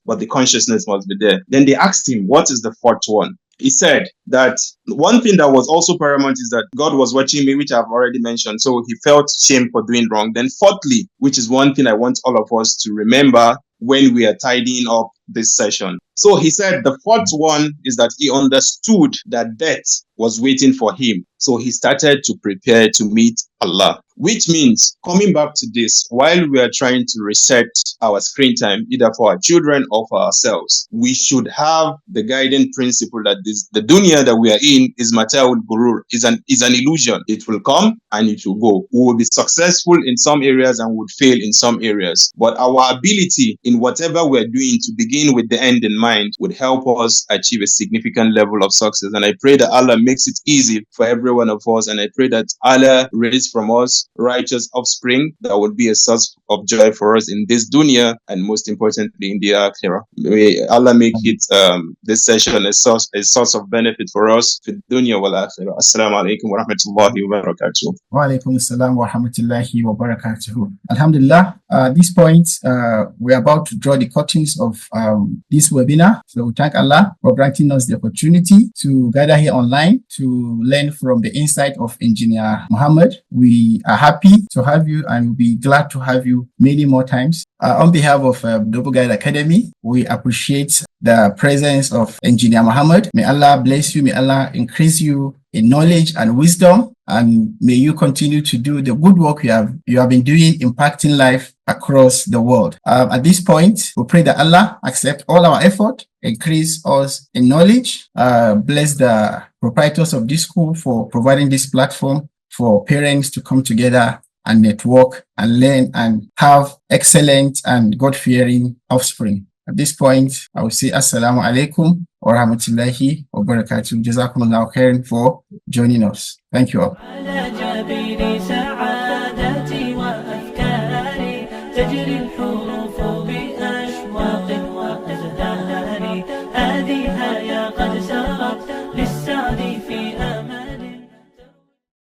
but the consciousness must be there. Then they asked him, what is the fourth one? He said that one thing that was also paramount is that God was watching me, which I've already mentioned. So he felt shame for doing wrong. Then fourthly, which is one thing I want all of us to remember when we are tidying up this session. So he said the fourth one is that he understood that death was waiting for him. So he started to prepare to meet Allah, which means, coming back to this, while we are trying to reset our screen time, either for our children or for ourselves, we should have the guiding principle that the dunya that we are in is mata'ul gurur, is an illusion. It will come and it will go. We will be successful in some areas and would fail in some areas. But our ability in whatever we're doing to begin with the end in mind mind would help us achieve a significant level of success. And I pray that Allah makes it easy for every one of us. And I pray that Allah raise from us righteous offspring that would be a source of joy for us in this dunya and most importantly in the akhirah. May Allah make it this session a source of benefit for us for dunya wal akhirah. Assalamu alaikum wa rahmatullahi wa barakatuh.
Wa alaikum assalam wa rahmatullahi wa barakatuh. Alhamdulillah, at this point, we're about to draw the curtains of this webinar. So we thank Allah for granting us the opportunity to gather here online to learn from the insight of Engineer Muhammad. We are happy to have you and we'll be glad to have you many more times. On behalf of Double Guide Academy, we appreciate the presence of Engineer Muhammad. May Allah bless you. May Allah increase you in knowledge and wisdom. And may you continue to do the good work you have been doing, impacting life across the world. At this point, we pray that Allah accept all our effort, increase us in knowledge, bless the proprietors of this school for providing this platform for parents to come together and network and learn and have excellent and God-fearing offspring. At this point, I will say Assalamu alaikum wa rahmatullahi wa barakatuh. Jazakumullahu khairan for joining us. Thank you all.
على جبين سعادتي وأفكاري تجري الحروف